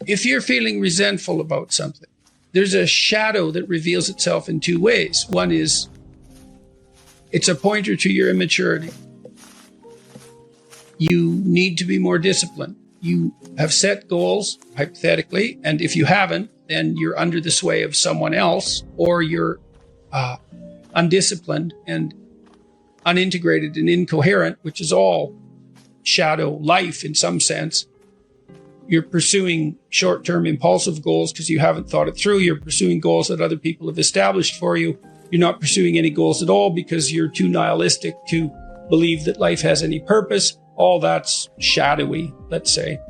if you're feeling resentful about something, there's a shadow that reveals itself in two ways. One is it's a pointer to your immaturity. You need to be more disciplined. You have set goals, hypothetically, and if you haven't, then you're under the sway of someone else, or you're undisciplined and unintegrated and incoherent, which is all shadow life in some sense. You're pursuing short-term impulsive goals because you haven't thought it through. You're pursuing goals that other people have established for you. You're not pursuing any goals at all because you're too nihilistic to believe that life has any purpose. All that's shadowy, let's say.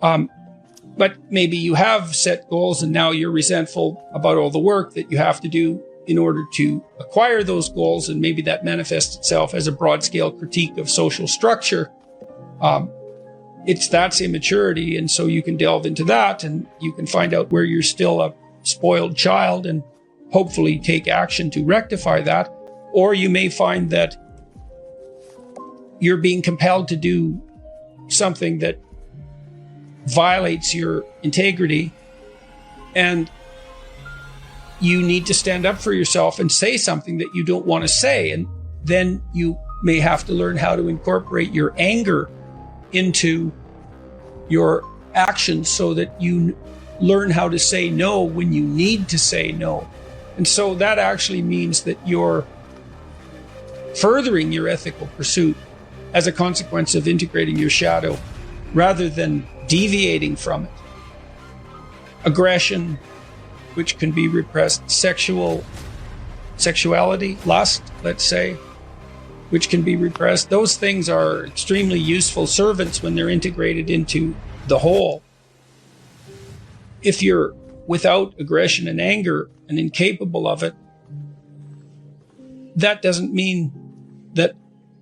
But maybe you have set goals and now you're resentful about all the work that you have to do in order to acquire those goals. And maybe that manifests itself as a broad-scale critique of social structure. That's immaturity. And so you can delve into that and you can find out where you're still a spoiled child and hopefully take action to rectify that. Or you may find that you're being compelled to do something that violates your integrity and you need to stand up for yourself and say something that you don't want to say. And then you may have to learn how to incorporate your anger into your actions so that you learn how to say no when you need to say no. And so that actually means that you're furthering your ethical pursuit as a consequence of integrating your shadow rather than deviating from it. Aggression, which can be repressed, sexuality, lust, let's say, which can be repressed. Those things are extremely useful servants when they're integrated into the whole. If you're without aggression and anger and incapable of it, that doesn't mean that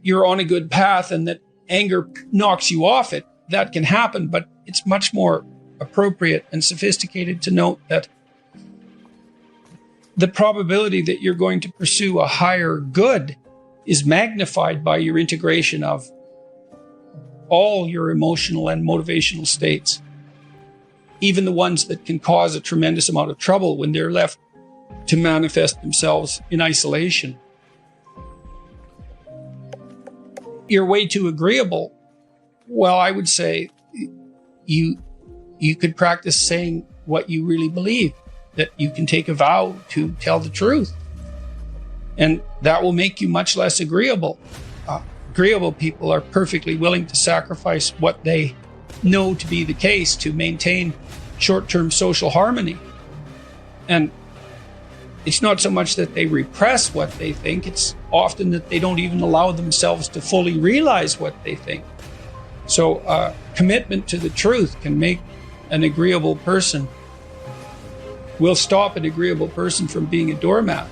you're on a good path and that anger knocks you off it. That can happen, but it's much more appropriate and sophisticated to note that the probability that you're going to pursue a higher good is magnified by your integration of all your emotional and motivational states, even the ones that can cause a tremendous amount of trouble when they're left to manifest themselves in isolation. You're way too agreeable. Well, I would say you could practice saying what you really believe, that you can take a vow to tell the truth. And that will make you much less agreeable. Agreeable people are perfectly willing to sacrifice what they know to be the case to maintain short-term social harmony. And it's not so much that they repress what they think, it's often that they don't even allow themselves to fully realize what they think. So commitment to the truth can make an agreeable person, will stop an agreeable person from being a doormat.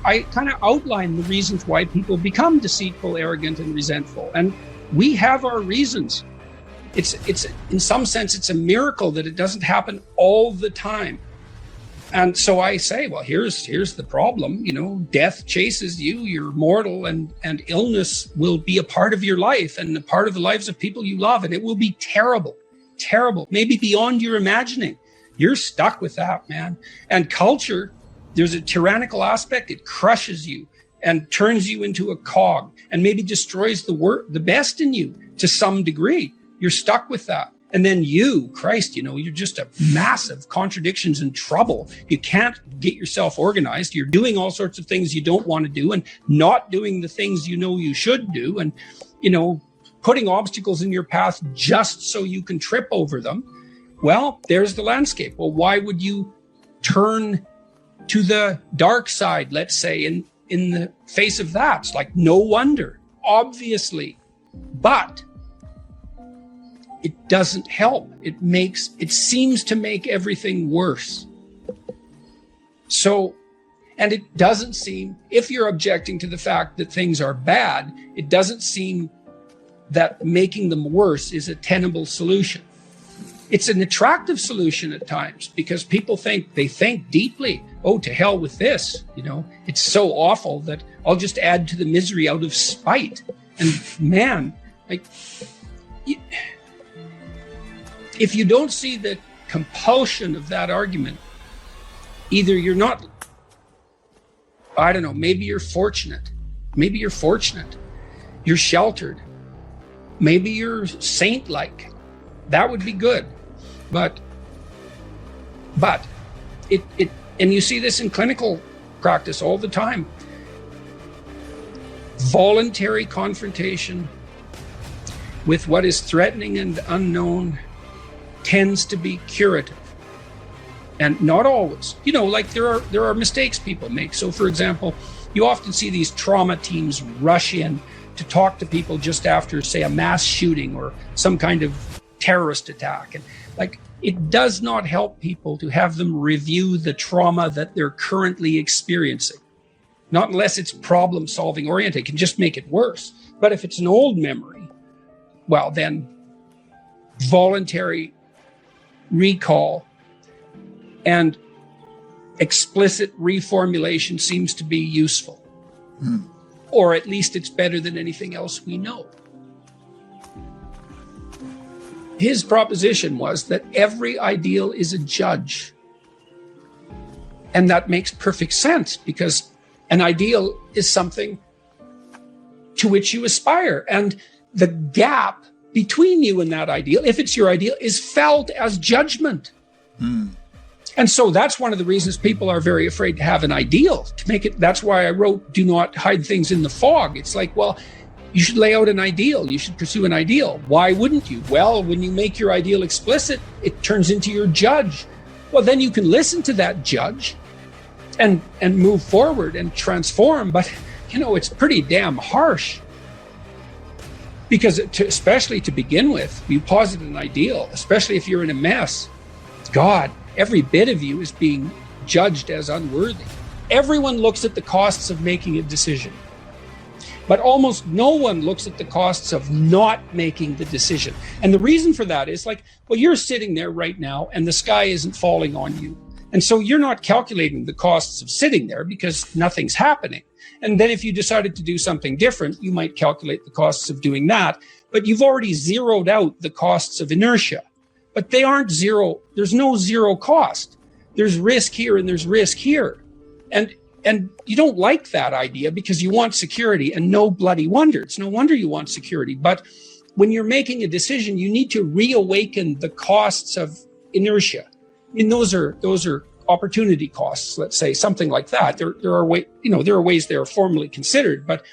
I kind of outlined the reasons why people become deceitful, arrogant, and resentful. And we have our reasons. It's in some sense, it's a miracle that it doesn't happen all the time. And so I say, well, here's the problem. You know, death chases you, you're mortal, and illness will be a part of your life and a part of the lives of people you love. And it will be terrible, maybe beyond your imagining. You're stuck with that, man. And culture, there's a tyrannical aspect. It crushes you and turns you into a cog and maybe destroys the best in you to some degree. You're stuck with that. And then Christ, you're just a massive contradictions and trouble. You can't get yourself organized. You're doing all sorts of things you don't want to do and not doing the things you know you should do. And, putting obstacles in your path just so you can trip over them. Well, there's the landscape. Well, why would you turn to the dark side, let's say, in the face of that? It's like, no wonder, obviously. But it doesn't help. It seems to make everything worse. So, and it doesn't seem, if you're objecting to the fact that things are bad, it doesn't seem that making them worse is a tenable solution. It's an attractive solution at times because people think deeply. Oh, to hell with this. It's so awful that I'll just add to the misery out of spite. And man, if you don't see the compulsion of that argument, either you're not, I don't know, maybe you're fortunate. Maybe you're fortunate. You're sheltered. Maybe you're saint-like. That would be good. But it and you see this in clinical practice all the time. Voluntary confrontation with what is threatening and unknown tends to be curative. And not always. You know, like there are mistakes people make. So for example, you often see these trauma teams rush in to talk to people just after, say, a mass shooting or some kind of terrorist attack. And like, it does not help people to have them review the trauma that they're currently experiencing. Not unless it's problem solving oriented, it can just make it worse. But if it's an old memory, well, then voluntary recall and explicit reformulation seems to be useful. Or at least it's better than anything else we know. His proposition was that every ideal is a judge. And that makes perfect sense, because an ideal is something to which you aspire. And the gap between you and that ideal, if it's your ideal, is felt as judgment. And so that's one of the reasons people are very afraid to have an ideal, to make it. That's why I wrote, do not hide things in the fog. It's like, well, you should lay out an ideal. You should pursue an ideal. Why wouldn't you? Well, when you make your ideal explicit, it turns into your judge. Well, then you can listen to that judge and move forward and transform. But, you know, it's pretty damn harsh. Because especially to begin with, you posit an ideal, especially if you're in a mess. God, every bit of you is being judged as unworthy. Everyone looks at the costs of making a decision, but almost no one looks at the costs of not making the decision. And the reason for that is like, well, you're sitting there right now and the sky isn't falling on you. And so you're not calculating the costs of sitting there because nothing's happening. And then if you decided to do something different, you might calculate the costs of doing that, but you've already zeroed out the costs of inertia. But they aren't zero. There's no zero cost. There's risk here and there's risk here. And you don't like that idea because you want security, and no bloody wonder. It's no wonder you want security. But when you're making a decision, you need to reawaken the costs of inertia. I mean, those are opportunity costs, let's say, something like that. There are ways they are formally considered, but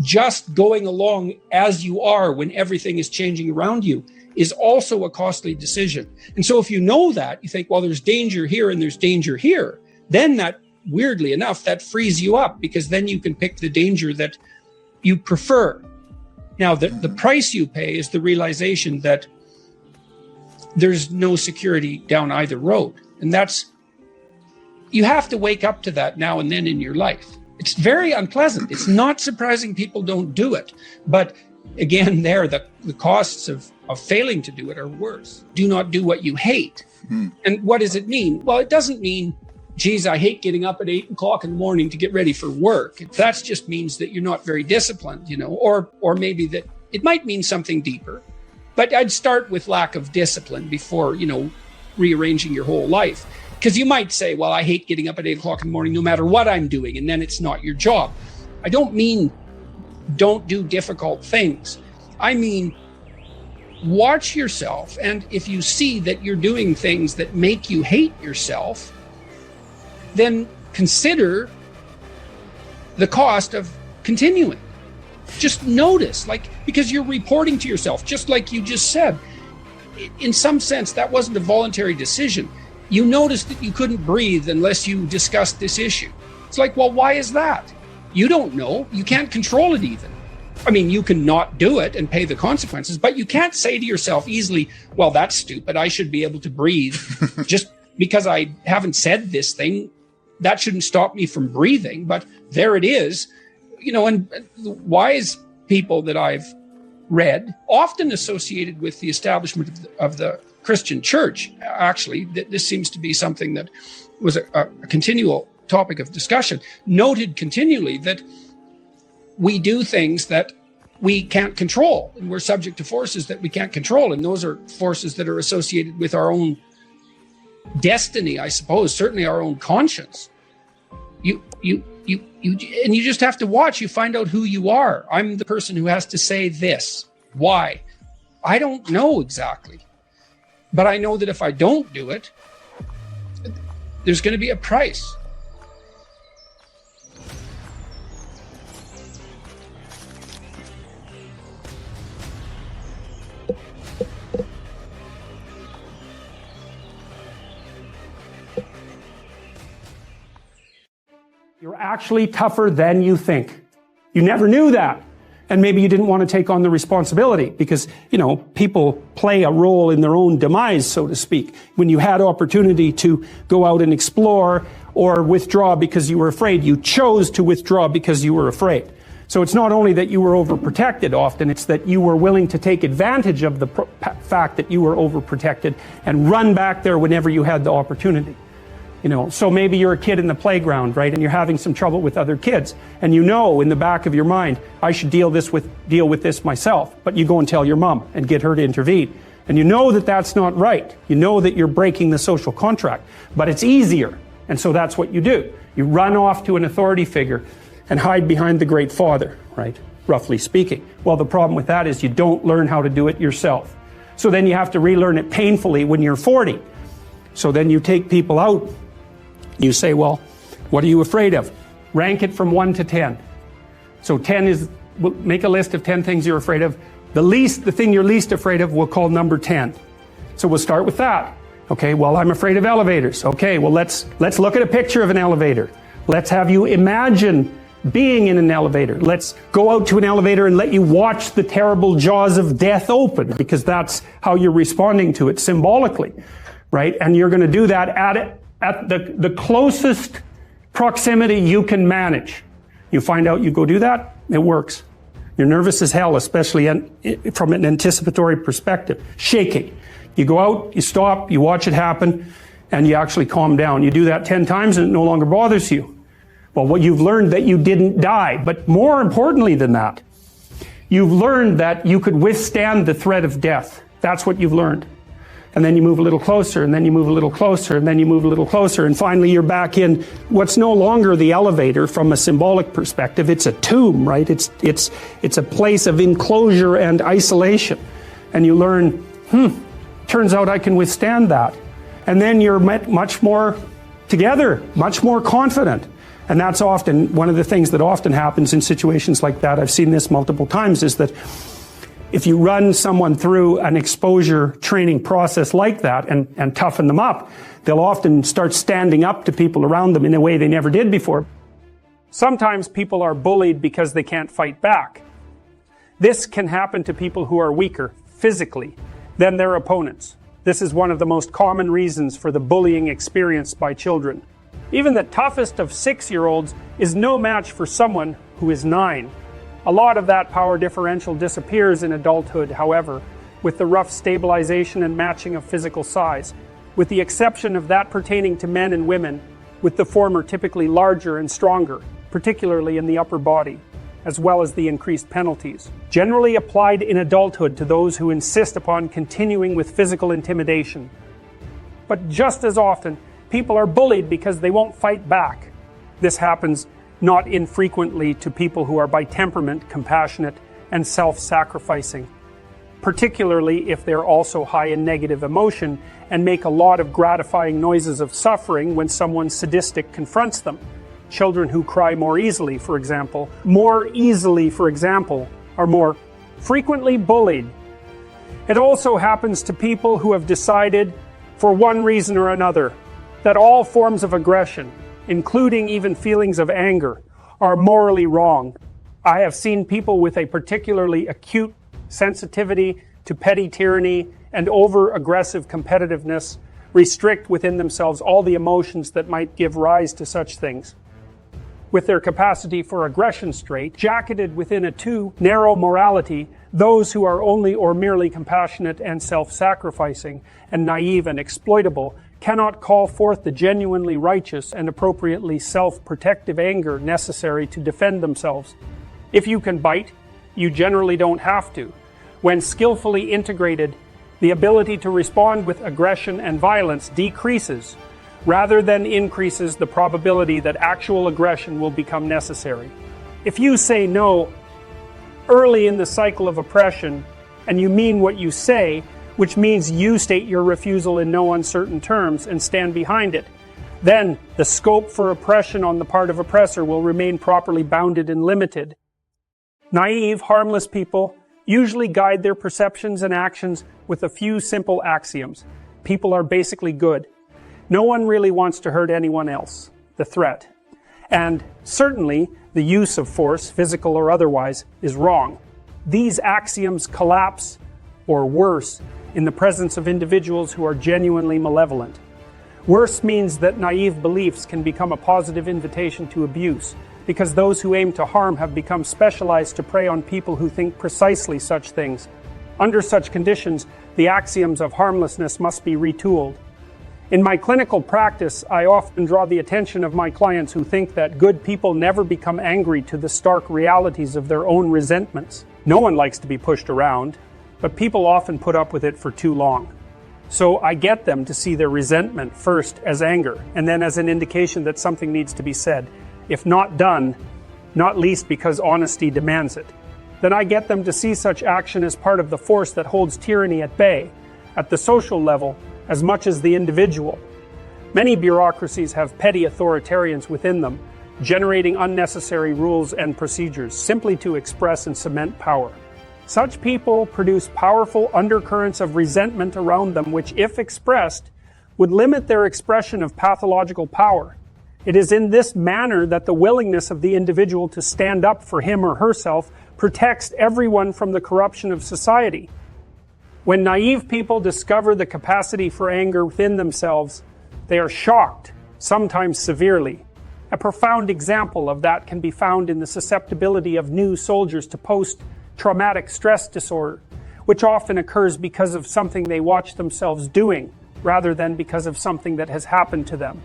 just going along as you are when everything is changing around you is also a costly decision. And so if you know that, you think, well, there's danger here and there's danger here, then that, weirdly enough, that frees you up, because then you can pick the danger that you prefer. Now, the price you pay is the realization that there's no security down either road. And you have to wake up to that now and then in your life. It's very unpleasant. It's not surprising people don't do it. But again, the costs of failing to do it are worse. Do not do what you hate. And what does it mean? Well, it doesn't mean, geez, I hate getting up at 8 o'clock in the morning to get ready for work. That just means that you're not very disciplined, or maybe that it might mean something deeper. But I'd start with lack of discipline before, rearranging your whole life. Because you might say, well, I hate getting up at 8 o'clock in the morning no matter what I'm doing, and then it's not your job. I don't mean don't do difficult things. I mean, watch yourself, and if you see that you're doing things that make you hate yourself, then consider the cost of continuing. Just notice, because you're reporting to yourself, just like you just said. In some sense, that wasn't a voluntary decision. You noticed that you couldn't breathe unless you discussed this issue. It's like, well, why is that? You don't know. You can't control it even. I mean, you can not do it and pay the consequences, but you can't say to yourself easily, well, that's stupid. I should be able to breathe. Just because I haven't said this thing, that shouldn't stop me from breathing. But there it is. And wise people that I've read, often associated with the establishment of the Christian church, actually, this seems to be something that was a continual topic of discussion, noted continually that we do things that we can't control, and we're subject to forces that we can't control, and those are forces that are associated with our own destiny, I suppose, certainly our own conscience. You just have to watch. You find out who you are. I'm the person who has to say this. Why? I don't know exactly, but I know that if I don't do it, there's going to be a price. You're actually tougher than you think. You never knew that. And maybe you didn't want to take on the responsibility because, people play a role in their own demise, so to speak. When you had opportunity to go out and explore or withdraw because you were afraid, you chose to withdraw because you were afraid. So it's not only that you were overprotected often, it's that you were willing to take advantage of the fact that you were overprotected and run back there whenever you had the opportunity. So maybe you're a kid in the playground, right? And you're having some trouble with other kids. And in the back of your mind, I should deal with this myself. But you go and tell your mom and get her to intervene. And you know that that's not right. You know that you're breaking the social contract. But it's easier. And so that's what you do. You run off to an authority figure and hide behind the great father, right? Roughly speaking. Well, the problem with that is you don't learn how to do it yourself. So then you have to relearn it painfully when you're 40. So then you take people out. You say, well, what are you afraid of? Rank it from 1 to 10. So 10 is, make a list of 10 things you're afraid of. The thing you're least afraid of, we'll call number 10. So we'll start with that. Okay, well, I'm afraid of elevators. Okay, well, let's look at a picture of an elevator. Let's have you imagine being in an elevator. Let's go out to an elevator and let you watch the terrible jaws of death open, because that's how you're responding to it symbolically, right? And you're going to do that at the closest proximity you can manage. You find out, you go do that, it works. You're nervous as hell, especially from an anticipatory perspective. Shaking. You go out, you stop, you watch it happen, and you actually calm down. You do that 10 times and it no longer bothers you. Well, what you've learned that you didn't die, but more importantly than that, you've learned that you could withstand the threat of death. That's what you've learned. And then you move a little closer, and then you move a little closer, and then you move a little closer, and finally you're back in what's no longer the elevator from a symbolic perspective. It's a tomb, right? It's a place of enclosure and isolation. And you learn, turns out I can withstand that. And then you're much more together, much more confident. And that's often one of the things that often happens in situations like that. I've seen this multiple times, is that if you run someone through an exposure training process like that and toughen them up, they'll often start standing up to people around them in a way they never did before. Sometimes people are bullied because they can't fight back. This can happen to people who are weaker physically than their opponents. This is one of the most common reasons for the bullying experienced by children. Even the toughest of 6-year-olds is no match for someone who is 9. A lot of that power differential disappears in adulthood, however, with the rough stabilization and matching of physical size, with the exception of that pertaining to men and women, with the former typically larger and stronger, particularly in the upper body, as well as the increased penalties, generally applied in adulthood to those who insist upon continuing with physical intimidation. But just as often, people are bullied because they won't fight back. This happens not infrequently to people who are by temperament compassionate and self-sacrificing, particularly if they're also high in negative emotion and make a lot of gratifying noises of suffering when someone sadistic confronts them. Children who cry more easily, for example, are more frequently bullied. It also happens to people who have decided, for one reason or another, that all forms of aggression, including even feelings of anger, are morally wrong. I have seen people with a particularly acute sensitivity to petty tyranny and over-aggressive competitiveness restrict within themselves all the emotions that might give rise to such things. With their capacity for aggression straight, jacketed within a too narrow morality, those who are only or merely compassionate and self-sacrificing and naive and exploitable cannot call forth the genuinely righteous and appropriately self-protective anger necessary to defend themselves. If you can bite, you generally don't have to. When skillfully integrated, the ability to respond with aggression and violence decreases, rather than increases the probability that actual aggression will become necessary. If you say no early in the cycle of oppression, and you mean what you say, which means you state your refusal in no uncertain terms and stand behind it, then the scope for oppression on the part of oppressor will remain properly bounded and limited. Naive, harmless people usually guide their perceptions and actions with a few simple axioms. People are basically good. No one really wants to hurt anyone else, the threat. And certainly, the use of force, physical or otherwise, is wrong. These axioms collapse, or worse, in the presence of individuals who are genuinely malevolent. Worse means that naive beliefs can become a positive invitation to abuse, because those who aim to harm have become specialized to prey on people who think precisely such things. Under such conditions, the axioms of harmlessness must be retooled. In my clinical practice, I often draw the attention of my clients who think that good people never become angry to the stark realities of their own resentments. No one likes to be pushed around, but people often put up with it for too long. So I get them to see their resentment first as anger, and then as an indication that something needs to be said. If not done, not least because honesty demands it, then I get them to see such action as part of the force that holds tyranny at bay, at the social level, as much as the individual. Many bureaucracies have petty authoritarians within them, generating unnecessary rules and procedures simply to express and cement power. Such people produce powerful undercurrents of resentment around them which, if expressed, would limit their expression of pathological power. It is in this manner that the willingness of the individual to stand up for him or herself protects everyone from the corruption of society. When naive people discover the capacity for anger within themselves, they are shocked, sometimes severely. A profound example of that can be found in the susceptibility of new soldiers to post-traumatic stress disorder, which often occurs because of something they watch themselves doing, rather than because of something that has happened to them.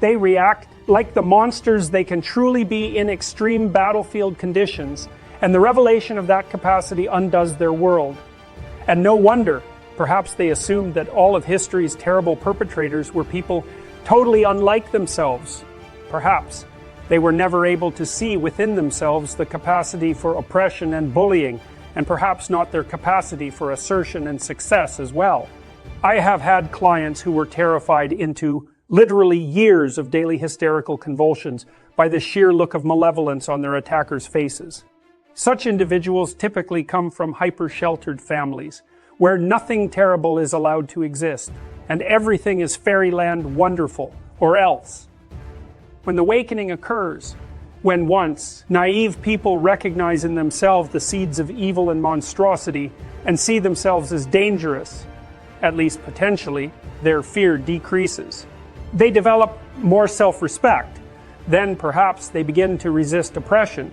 They react like the monsters they can truly be in extreme battlefield conditions, and the revelation of that capacity undoes their world. And no wonder, perhaps they assumed that all of history's terrible perpetrators were people totally unlike themselves. Perhaps they were never able to see within themselves the capacity for oppression and bullying, and perhaps not their capacity for assertion and success as well. I have had clients who were terrified into literally years of daily hysterical convulsions by the sheer look of malevolence on their attackers' faces. Such individuals typically come from hyper-sheltered families, where nothing terrible is allowed to exist, and everything is fairyland wonderful, or else. When the awakening occurs, when once naive people recognize in themselves the seeds of evil and monstrosity, and see themselves as dangerous, at least potentially, their fear decreases. They develop more self-respect. Then perhaps they begin to resist oppression.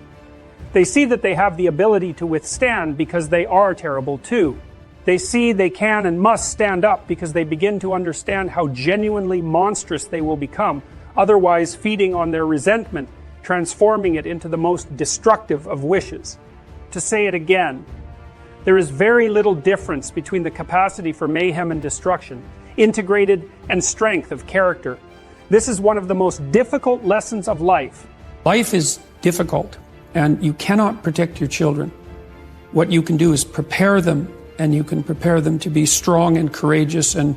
They see that they have the ability to withstand because they are terrible too. They see they can and must stand up because they begin to understand how genuinely monstrous they will become, otherwise feeding on their resentment, transforming it into the most destructive of wishes. To say it again, there is very little difference between the capacity for mayhem and destruction, integrated and strength of character. This is one of the most difficult lessons of life. Life is difficult, and you cannot protect your children. What you can do is prepare them, and you can prepare them to be strong and courageous and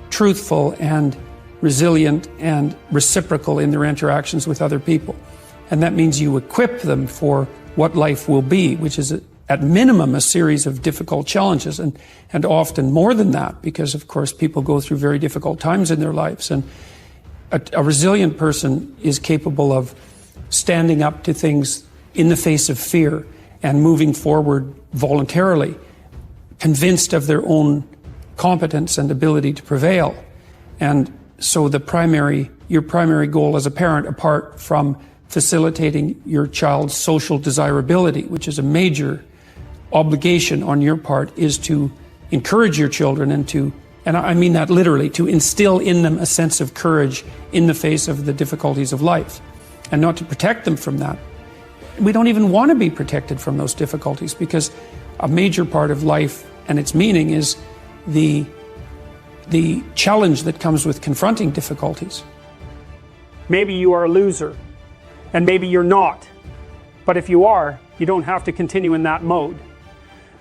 truthful and resilient and reciprocal in their interactions with other people. And that means you equip them for what life will be, which is at minimum a series of difficult challenges, and often more than that, because of course people go through very difficult times in their lives. And a resilient person is capable of standing up to things in the face of fear and moving forward voluntarily, convinced of their own competence and ability to prevail. And so your primary goal as a parent, apart from facilitating your child's social desirability, which is a major obligation on your part, is to encourage your children and I mean that literally, to instill in them a sense of courage in the face of the difficulties of life, and not to protect them from that. we don't even want to be protected from those difficulties, because a major part of life and its meaning is the challenge that comes with confronting difficulties. Maybe you are a loser, and maybe you're not. But if you are, you don't have to continue in that mode.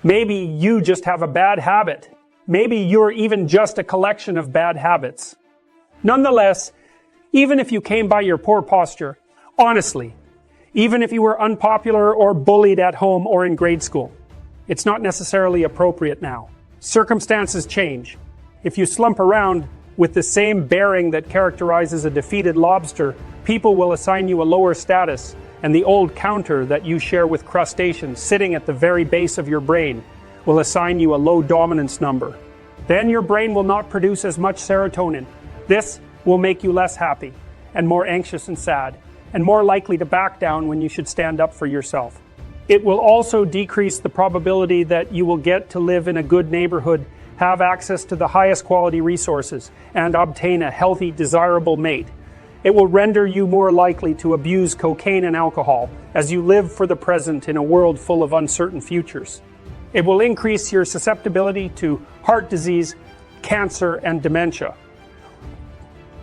Maybe you just have a bad habit. Maybe you're even just a collection of bad habits. Nonetheless, even if you came by your poor posture, honestly, even if you were unpopular or bullied at home or in grade school, it's not necessarily appropriate now. Circumstances change. If you slump around with the same bearing that characterizes a defeated lobster, people will assign you a lower status, and the old counter that you share with crustaceans sitting at the very base of your brain will assign you a low dominance number. Then your brain will not produce as much serotonin. This will make you less happy, and more anxious and sad, and more likely to back down when you should stand up for yourself. It will also decrease the probability that you will get to live in a good neighborhood, have access to the highest quality resources, and obtain a healthy, desirable mate. It will render you more likely to abuse cocaine and alcohol as you live for the present in a world full of uncertain futures. It will increase your susceptibility to heart disease, cancer, and dementia.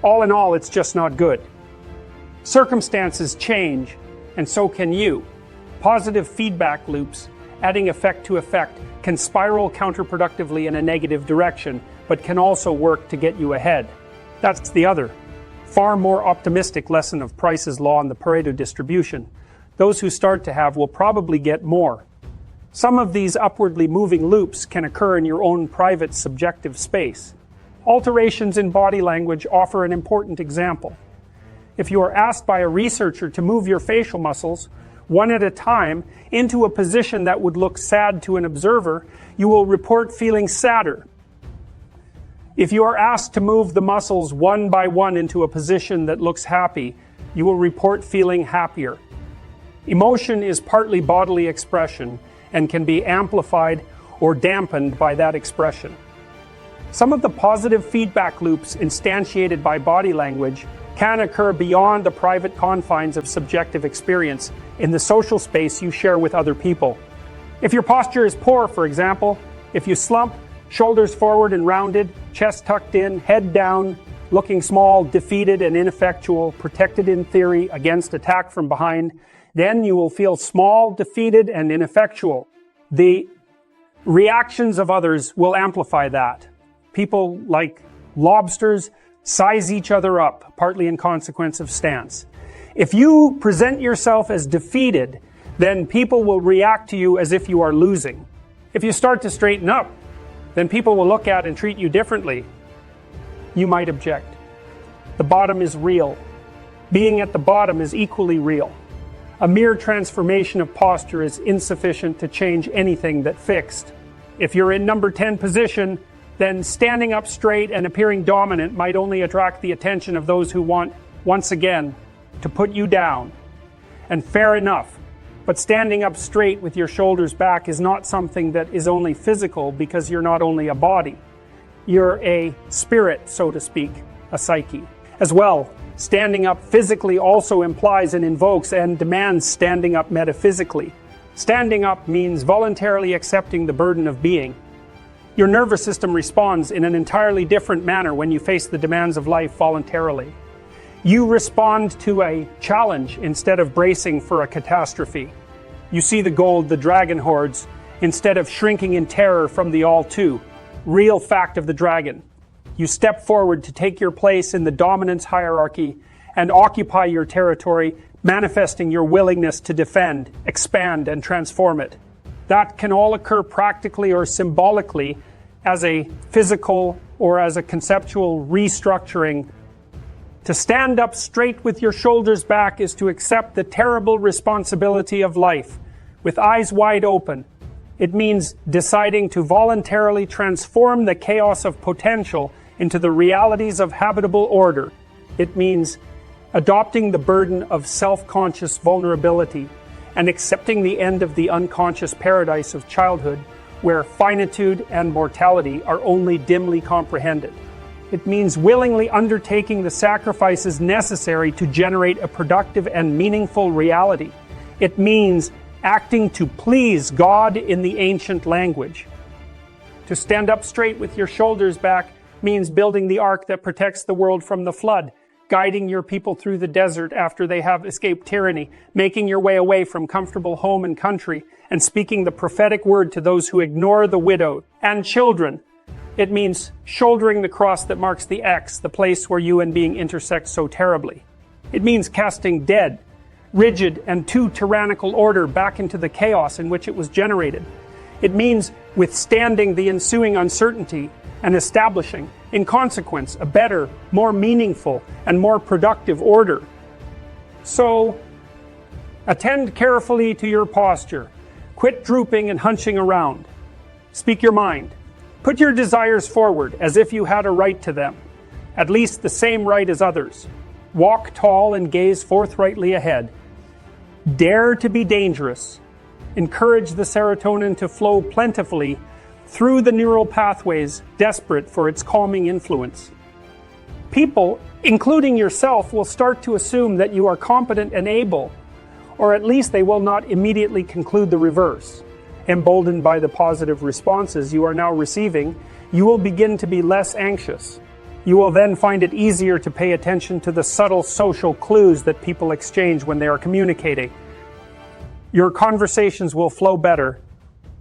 All in all, it's just not good. Circumstances change, and so can you. Positive feedback loops, adding effect to effect, can spiral counterproductively in a negative direction, but can also work to get you ahead. That's the other, far more optimistic lesson of Price's law and the Pareto distribution. Those who start to have will probably get more. Some of these upwardly moving loops can occur in your own private subjective space. Alterations in body language offer an important example. If you are asked by a researcher to move your facial muscles, one at a time, into a position that would look sad to an observer, you will report feeling sadder. If you are asked to move the muscles one by one into a position that looks happy, you will report feeling happier. Emotion is partly bodily expression and can be amplified or dampened by that expression. Some of the positive feedback loops instantiated by body language can occur beyond the private confines of subjective experience in the social space you share with other people. If your posture is poor, for example, if you slump, shoulders forward and rounded, chest tucked in, head down, looking small, defeated and ineffectual, protected in theory against attack from behind, then you will feel small, defeated and ineffectual. The reactions of others will amplify that. People, like lobsters, size each other up, partly in consequence of stance. If you present yourself as defeated, then people will react to you as if you are losing. If you start to straighten up, then people will look at and treat you differently. You might object. The bottom is real. Being at the bottom is equally real. A mere transformation of posture is insufficient to change anything that fixed. If you're in number 10 position, then standing up straight and appearing dominant might only attract the attention of those who want, once again, to put you down. And fair enough. But standing up straight with your shoulders back is not something that is only physical, because you're not only a body. You're a spirit, so to speak, a psyche. As well, standing up physically also implies and invokes and demands standing up metaphysically. Standing up means voluntarily accepting the burden of being. Your nervous system responds in an entirely different manner when you face the demands of life voluntarily. You respond to a challenge instead of bracing for a catastrophe. You see the gold, the dragon hoards, instead of shrinking in terror from the all-too real fact of the dragon. You step forward to take your place in the dominance hierarchy and occupy your territory, manifesting your willingness to defend, expand, and transform it. That can all occur practically or symbolically as a physical or as a conceptual restructuring. To stand up straight with your shoulders back is to accept the terrible responsibility of life with eyes wide open. It means deciding to voluntarily transform the chaos of potential into the realities of habitable order. It means adopting the burden of self-conscious vulnerability and accepting the end of the unconscious paradise of childhood, where finitude and mortality are only dimly comprehended. It means willingly undertaking the sacrifices necessary to generate a productive and meaningful reality. It means acting to please God in the ancient language. To stand up straight with your shoulders back means building the ark that protects the world from the flood, guiding your people through the desert after they have escaped tyranny, making your way away from comfortable home and country, and speaking the prophetic word to those who ignore the widow and children. It means shouldering the cross that marks the X, the place where you and being intersect so terribly. It means casting dead, rigid, and too tyrannical order back into the chaos in which it was generated. It means withstanding the ensuing uncertainty and establishing, in consequence, a better, more meaningful, and more productive order. So, attend carefully to your posture. Quit drooping and hunching around. Speak your mind. Put your desires forward as if you had a right to them, at least the same right as others. Walk tall and gaze forthrightly ahead. Dare to be dangerous. Encourage the serotonin to flow plentifully through the neural pathways desperate for its calming influence. People, including yourself, will start to assume that you are competent and able, or at least they will not immediately conclude the reverse. Emboldened by the positive responses you are now receiving, you will begin to be less anxious. You will then find it easier to pay attention to the subtle social clues that people exchange when they are communicating. Your conversations will flow better,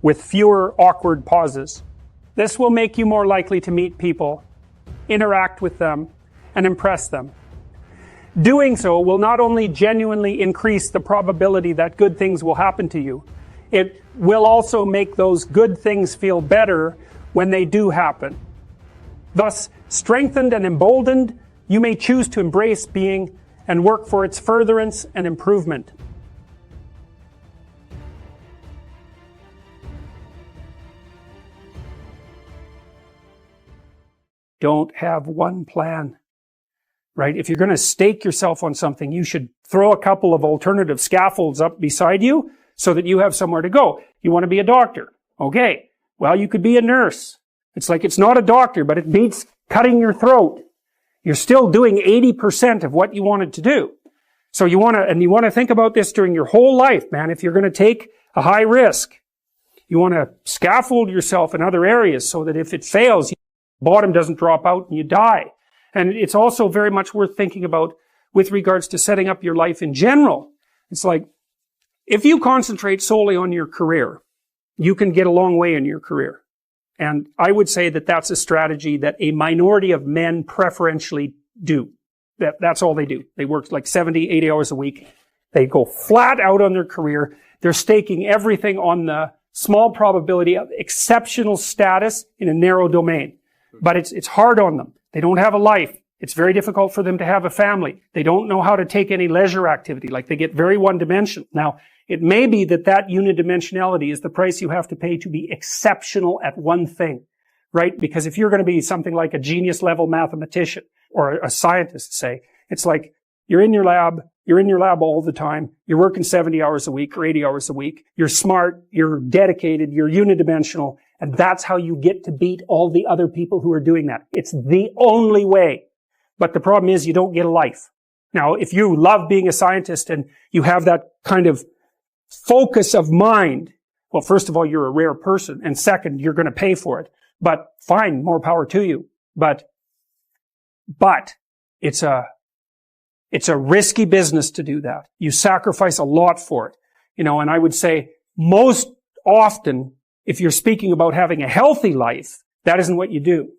with fewer awkward pauses. This will make you more likely to meet people, interact with them, and impress them. Doing so will not only genuinely increase the probability that good things will happen to you, it will also make those good things feel better when they do happen. Thus, strengthened and emboldened, you may choose to embrace being and work for its furtherance and improvement. Don't have one plan, right? If you're going to stake yourself on something, you should throw a couple of alternative scaffolds up beside you so that you have somewhere to go. You want to be a doctor. Okay. Well, you could be a nurse. It's like it's not a doctor, but it beats cutting your throat. You're still doing 80% of what you wanted to do. So you want to think about this during your whole life, man. If you're going to take a high risk, you want to scaffold yourself in other areas so that if it fails, bottom doesn't drop out and you die. And it's also very much worth thinking about with regards to setting up your life in general. It's like, if you concentrate solely on your career, you can get a long way in your career. And I would say that that's a strategy that a minority of men preferentially do. That's all they do. They work like 70, 80 hours a week. They go flat out on their career. They're staking everything on the small probability of exceptional status in a narrow domain. But it's hard on them. They don't have a life. It's very difficult for them to have a family. They don't know how to take any leisure activity. Like, they get very one-dimensional. Now, it may be that unidimensionality is the price you have to pay to be exceptional at one thing, right? Because if you're going to be something like a genius level mathematician or a scientist, say, it's like you're in your lab all the time, you're working 70 hours a week or 80 hours a week, you're smart, you're dedicated, you're unidimensional, and that's how you get to beat all the other people who are doing that. It's the only way. But the problem is you don't get a life. Now, if you love being a scientist and you have that kind of focus of mind, well, first of all, you're a rare person, and second, you're going to pay for it. But fine, more power to you. But it's a risky business to do that. You sacrifice a lot for it. And I would say most often, if you're speaking about having a healthy life, that isn't what you do.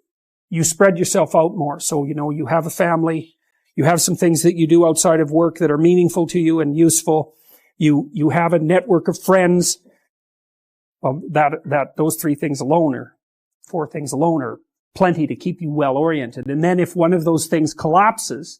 You spread yourself out more. So, you have a family, you have some things that you do outside of work that are meaningful to you and useful. You have a network of friends. Well, those 3 things alone, or 4 things alone, are plenty to keep you well oriented. And then if one of those things collapses,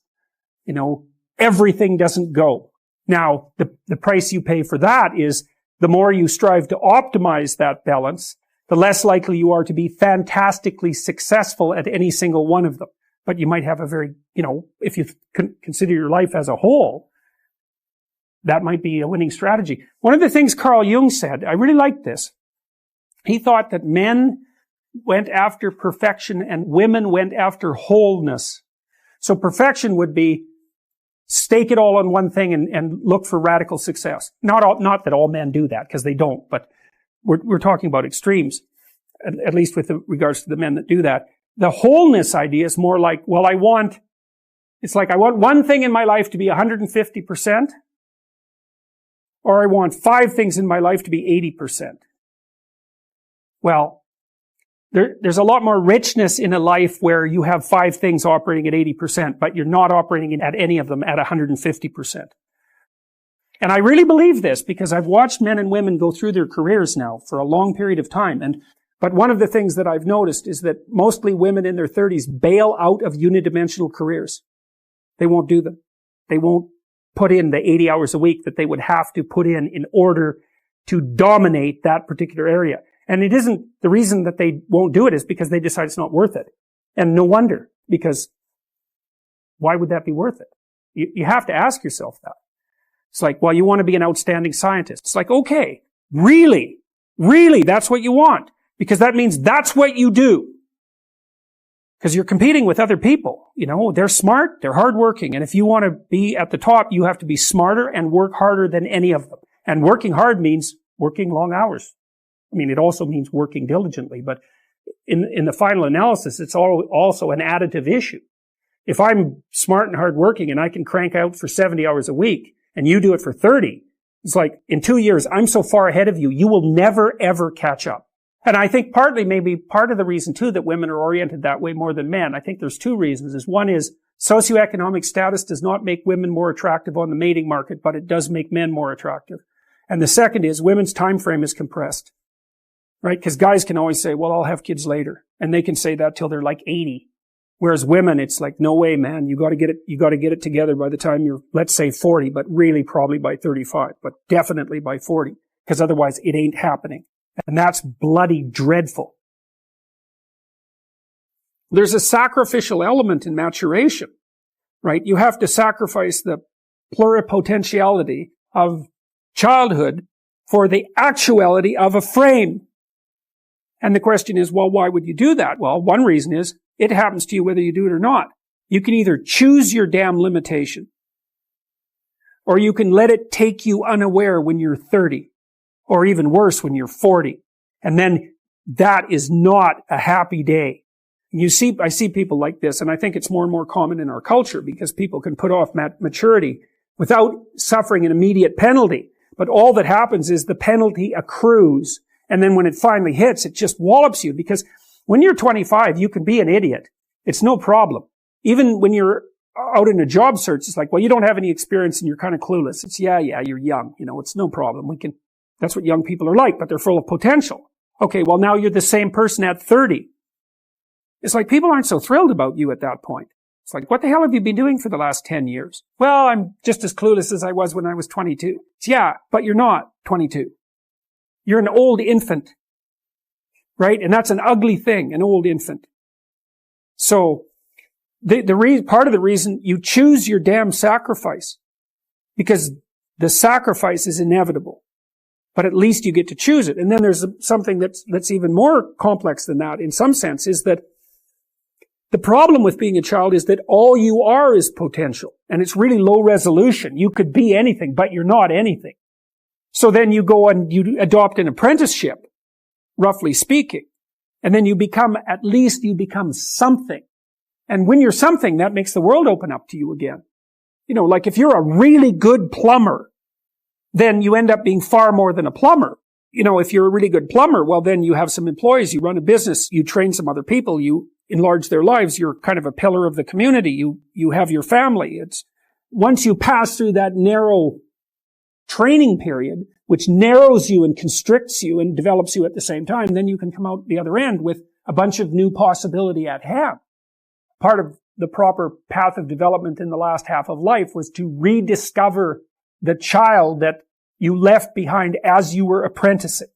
everything doesn't go. Now, the price you pay for that is the more you strive to optimize that balance, the less likely you are to be fantastically successful at any single one of them. But you might have a very, if you consider your life as a whole, that might be a winning strategy. One of the things Carl Jung said, I really liked this. He thought that men went after perfection and women went after wholeness. So perfection would be stake it all on one thing and look for radical success. Not that all men do that, because they don't, but we're talking about extremes, at least with regards to the men that do that. The wholeness idea is more like, well, I want one thing in my life to be 150%, or I want 5 things in my life to be 80%. Well, there's a lot more richness in a life where you have 5 things operating at 80%, but you're not operating at any of them at 150%. And I really believe this because I've watched men and women go through their careers now for a long period of time. But one of the things that I've noticed is that mostly women in their 30s bail out of unidimensional careers. They won't do them. They won't put in the 80 hours a week that they would have to put in order to dominate that particular area. And it isn't, the reason that they won't do it is because they decide it's not worth it. And no wonder, because why would that be worth it? You have to ask yourself that. It's like, well, you want to be an outstanding scientist. It's like, okay, really, that's what you want. Because that means that's what you do. Because you're competing with other people. You know, they're smart, they're hardworking. And if you want to be at the top, you have to be smarter and work harder than any of them. And working hard means working long hours. I mean, it also means working diligently, but in the final analysis, it's also an additive issue. If I'm smart and hardworking and I can crank out for 70 hours a week and you do it for 30, it's like in 2 years, I'm so far ahead of you, you will never ever catch up. And I think maybe part of the reason too that women are oriented that way more than men, I think there's 2 reasons. One is socioeconomic status does not make women more attractive on the mating market, but it does make men more attractive. And the second is women's time frame is compressed. Right? Because guys can always say, well, I'll have kids later. And they can say that till they're like 80. Whereas women, it's like, no way, man. You gotta get it together by the time you're, let's say 40, but really probably by 35, but definitely by 40. Because otherwise it ain't happening. And that's bloody dreadful. There's a sacrificial element in maturation. Right? You have to sacrifice the pluripotentiality of childhood for the actuality of a frame. And the question is, well, why would you do that? Well, one reason is it happens to you whether you do it or not. You can either choose your damn limitation, or you can let it take you unaware when you're 30, or even worse, when you're 40. And then that is not a happy day. I see people like this, and I think it's more and more common in our culture because people can put off maturity without suffering an immediate penalty. But all that happens is the penalty accrues. And then when it finally hits, it just wallops you. Because when you're 25, you can be an idiot. It's no problem. Even when you're out in a job search, it's like, well, you don't have any experience and you're kind of clueless. It's, yeah, you're young. You know, it's no problem. That's what young people are like, but they're full of potential. Okay, well, now you're the same person at 30. It's like people aren't so thrilled about you at that point. It's like, what the hell have you been doing for the last 10 years? Well, I'm just as clueless as I was when I was 22. It's, yeah, but you're not 22. You're an old infant, right? And that's an ugly thing, an old infant. So, part of the reason you choose your damn sacrifice, because the sacrifice is inevitable, but at least you get to choose it. And then there's something that's even more complex than that in some sense, is that the problem with being a child is that all you are is potential, and it's really low resolution. You could be anything, but you're not anything. So then you go and you adopt an apprenticeship, roughly speaking. And then you become something. And when you're something, that makes the world open up to you again. You know, like if you're a really good plumber, then you end up being far more than a plumber. You know, if you're a really good plumber, well, then you have some employees, you run a business, you train some other people, you enlarge their lives, you're kind of a pillar of the community, you have your family. It's, once you pass through that narrow training period, which narrows you and constricts you and develops you at the same time, then you can come out the other end with a bunch of new possibility at hand. Part of the proper path of development in the last half of life was to rediscover the child that you left behind as you were apprenticing.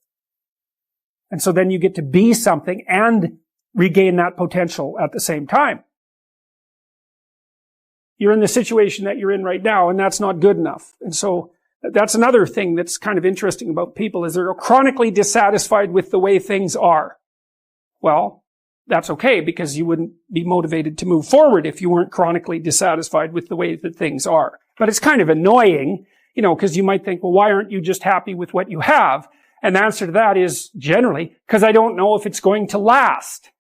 And so then you get to be something and regain that potential at the same time. You're in the situation that you're in right now, and that's not good enough. And so that's another thing that's kind of interesting about people, is they're chronically dissatisfied with the way things are. Well, that's okay, because you wouldn't be motivated to move forward if you weren't chronically dissatisfied with the way that things are. But it's kind of annoying, because you might think, well, why aren't you just happy with what you have? And the answer to that is generally because I don't know if it's going to last.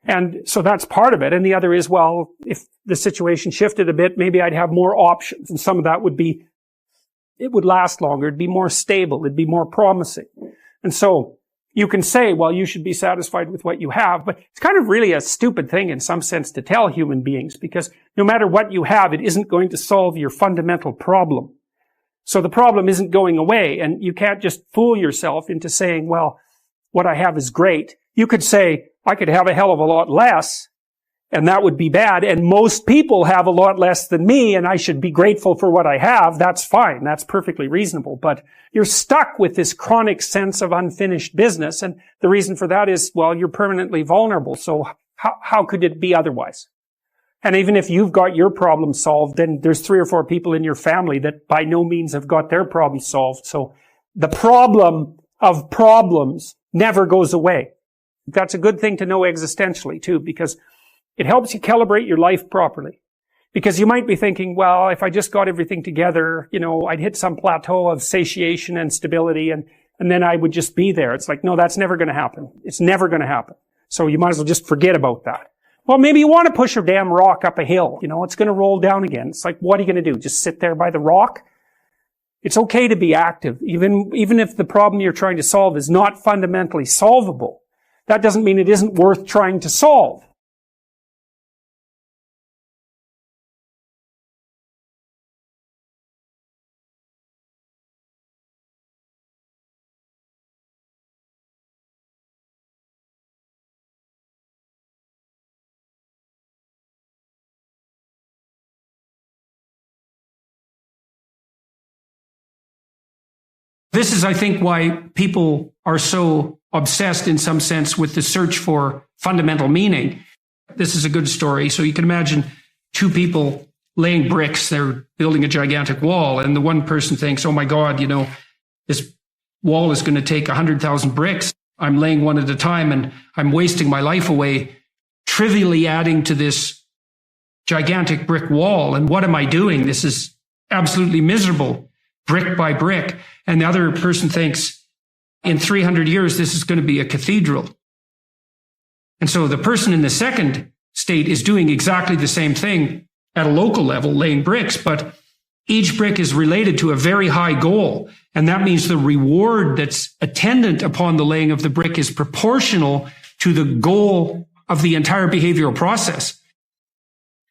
And so that's part of it. And the other is, well, if the situation shifted a bit, maybe I'd have more options. And some of that it would last longer. It'd be more stable. It'd be more promising. And so you can say, well, you should be satisfied with what you have, but it's kind of really a stupid thing in some sense to tell human beings, because no matter what you have, it isn't going to solve your fundamental problem. So the problem isn't going away, and you can't just fool yourself into saying, well, what I have is great. You could say, I could have a hell of a lot less, and that would be bad, and most people have a lot less than me, and I should be grateful for what I have. That's fine. That's perfectly reasonable. But you're stuck with this chronic sense of unfinished business, and the reason for that is, well, you're permanently vulnerable, so how could it be otherwise? And even if you've got your problem solved, then there's 3 or 4 people in your family that by no means have got their problem solved. So the problem of problems never goes away. That's a good thing to know existentially too, because it helps you calibrate your life properly. Because you might be thinking, well, if I just got everything together, I'd hit some plateau of satiation and stability, and then I would just be there. It's like, no, that's never going to happen. It's never going to happen. So you might as well just forget about that. Well, maybe you want to push a damn rock up a hill. It's going to roll down again. It's like, what are you going to do? Just sit there by the rock? It's okay to be active, even if the problem you're trying to solve is not fundamentally solvable. That doesn't mean it isn't worth trying to solve. This is, I think, why people are so obsessed in some sense with the search for fundamental meaning. This is a good story. So you can imagine 2 people laying bricks. They're building a gigantic wall. And the one person thinks, oh my God, this wall is going to take 100,000 bricks. I'm laying one at a time and I'm wasting my life away, trivially adding to this gigantic brick wall. And what am I doing? This is absolutely miserable, brick by brick. And the other person thinks, in 300 years, this is going to be a cathedral. And so the person in the second state is doing exactly the same thing at a local level, laying bricks, but each brick is related to a very high goal. And that means the reward that's attendant upon the laying of the brick is proportional to the goal of the entire behavioral process.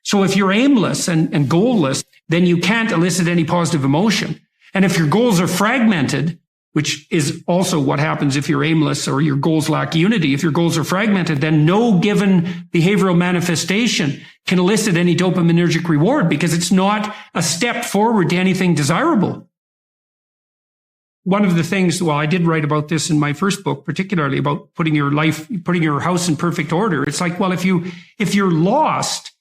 So if you're aimless and goalless, then you can't elicit any positive emotion. And if your goals are fragmented, which is also what happens if you're aimless or your goals lack unity, if your goals are fragmented, then no given behavioral manifestation can elicit any dopaminergic reward because it's not a step forward to anything desirable. One of the things, I did write about this in my first book, particularly about putting your house in perfect order. It's like, well, if you're lost,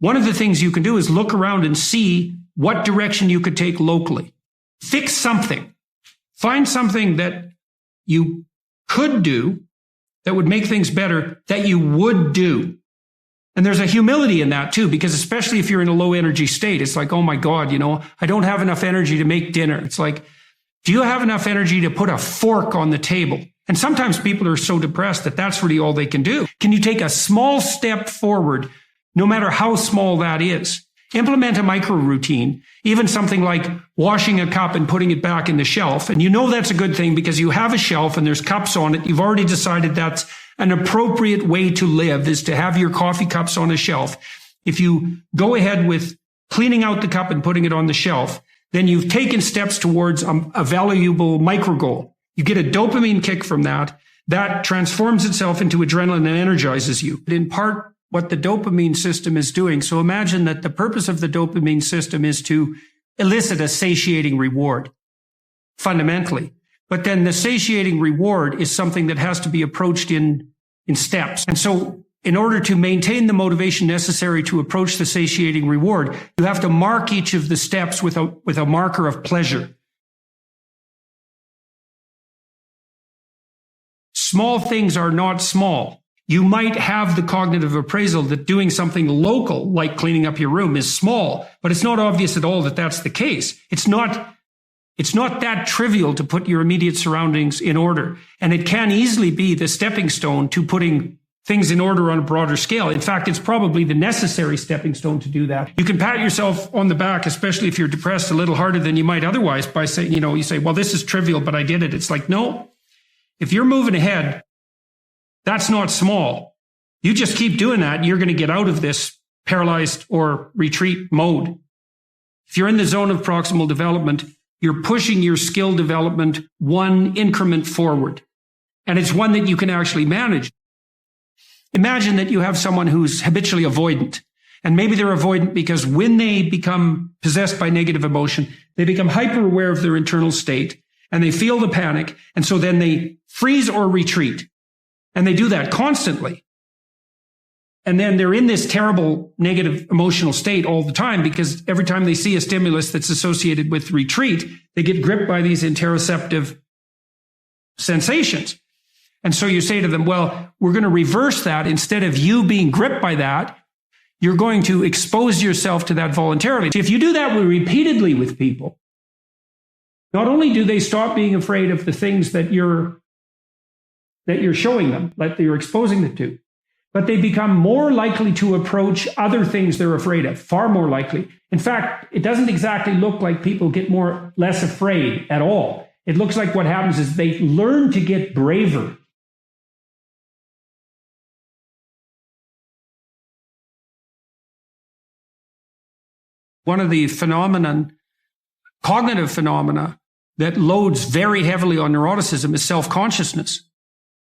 one of the things you can do is look around and see what direction you could take locally. Fix something. Find something that you could do that would make things better that you would do. And there's a humility in that too, because especially if you're in a low energy state, it's like, oh my God, I don't have enough energy to make dinner. It's like, do you have enough energy to put a fork on the table? And sometimes people are so depressed that that's really all they can do. Can you take a small step forward, no matter how small that is? Implement a micro routine, even something like washing a cup and putting it back in the shelf. And that's a good thing because you have a shelf and there's cups on it. You've already decided that's an appropriate way to live, is to have your coffee cups on a shelf. If you go ahead with cleaning out the cup and putting it on the shelf, then you've taken steps towards a valuable micro goal. You get a dopamine kick from that. That transforms itself into adrenaline and energizes you. In part, what the dopamine system is doing. So imagine that the purpose of the dopamine system is to elicit a satiating reward, fundamentally. But then the satiating reward is something that has to be approached in steps. And so in order to maintain the motivation necessary to approach the satiating reward, you have to mark each of the steps with a marker of pleasure. Small things are not small. You might have the cognitive appraisal that doing something local, like cleaning up your room, is small, but it's not obvious at all that that's the case. It's not that trivial to put your immediate surroundings in order. And it can easily be the stepping stone to putting things in order on a broader scale. In fact, it's probably the necessary stepping stone to do that. You can pat yourself on the back, especially if you're depressed, a little harder than you might otherwise by saying, you say, well, this is trivial, but I did it. It's like, no, if you're moving ahead, that's not small. You just keep doing that. You're going to get out of this paralyzed or retreat mode. If you're in the zone of proximal development, you're pushing your skill development one increment forward. And it's one that you can actually manage. Imagine that you have someone who's habitually avoidant. And maybe they're avoidant because when they become possessed by negative emotion, they become hyper aware of their internal state and they feel the panic. And so then they freeze or retreat. And they do that constantly. And then they're in this terrible negative emotional state all the time because every time they see a stimulus that's associated with retreat, they get gripped by these interoceptive sensations. And so you say to them, well, we're going to reverse that. Instead of you being gripped by that, you're going to expose yourself to that voluntarily. If you do that repeatedly with people, not only do they stop being afraid of the things that you're showing them, that you're exposing them to, but they become more likely to approach other things they're afraid of, far more likely. In fact, it doesn't exactly look like people get less afraid at all. It looks like what happens is they learn to get braver. One of the cognitive phenomena that loads very heavily on neuroticism is self-consciousness.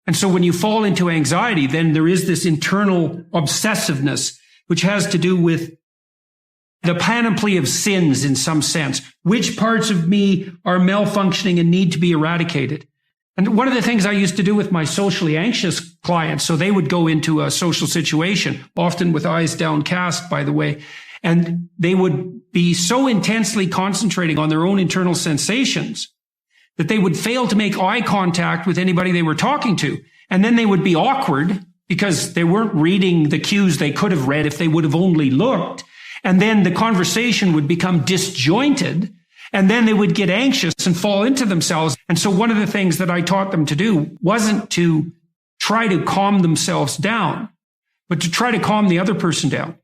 And so when you fall into anxiety, then there is this internal obsessiveness, which has to do with the panoply of sins in some sense. Which parts of me are malfunctioning and need to be eradicated? And one of the things I used to do with my socially anxious clients, so they would go into a social situation, often with eyes downcast, by the way, and they would be so intensely concentrating on their own internal sensations that they would fail to make eye contact with anybody they were talking to. And then they would be awkward because they weren't reading the cues they could have read if they would have only looked. And then the conversation would become disjointed. And then they would get anxious and fall into themselves. And so one of the things that I taught them to do wasn't to try to calm themselves down, but to try to calm the other person down.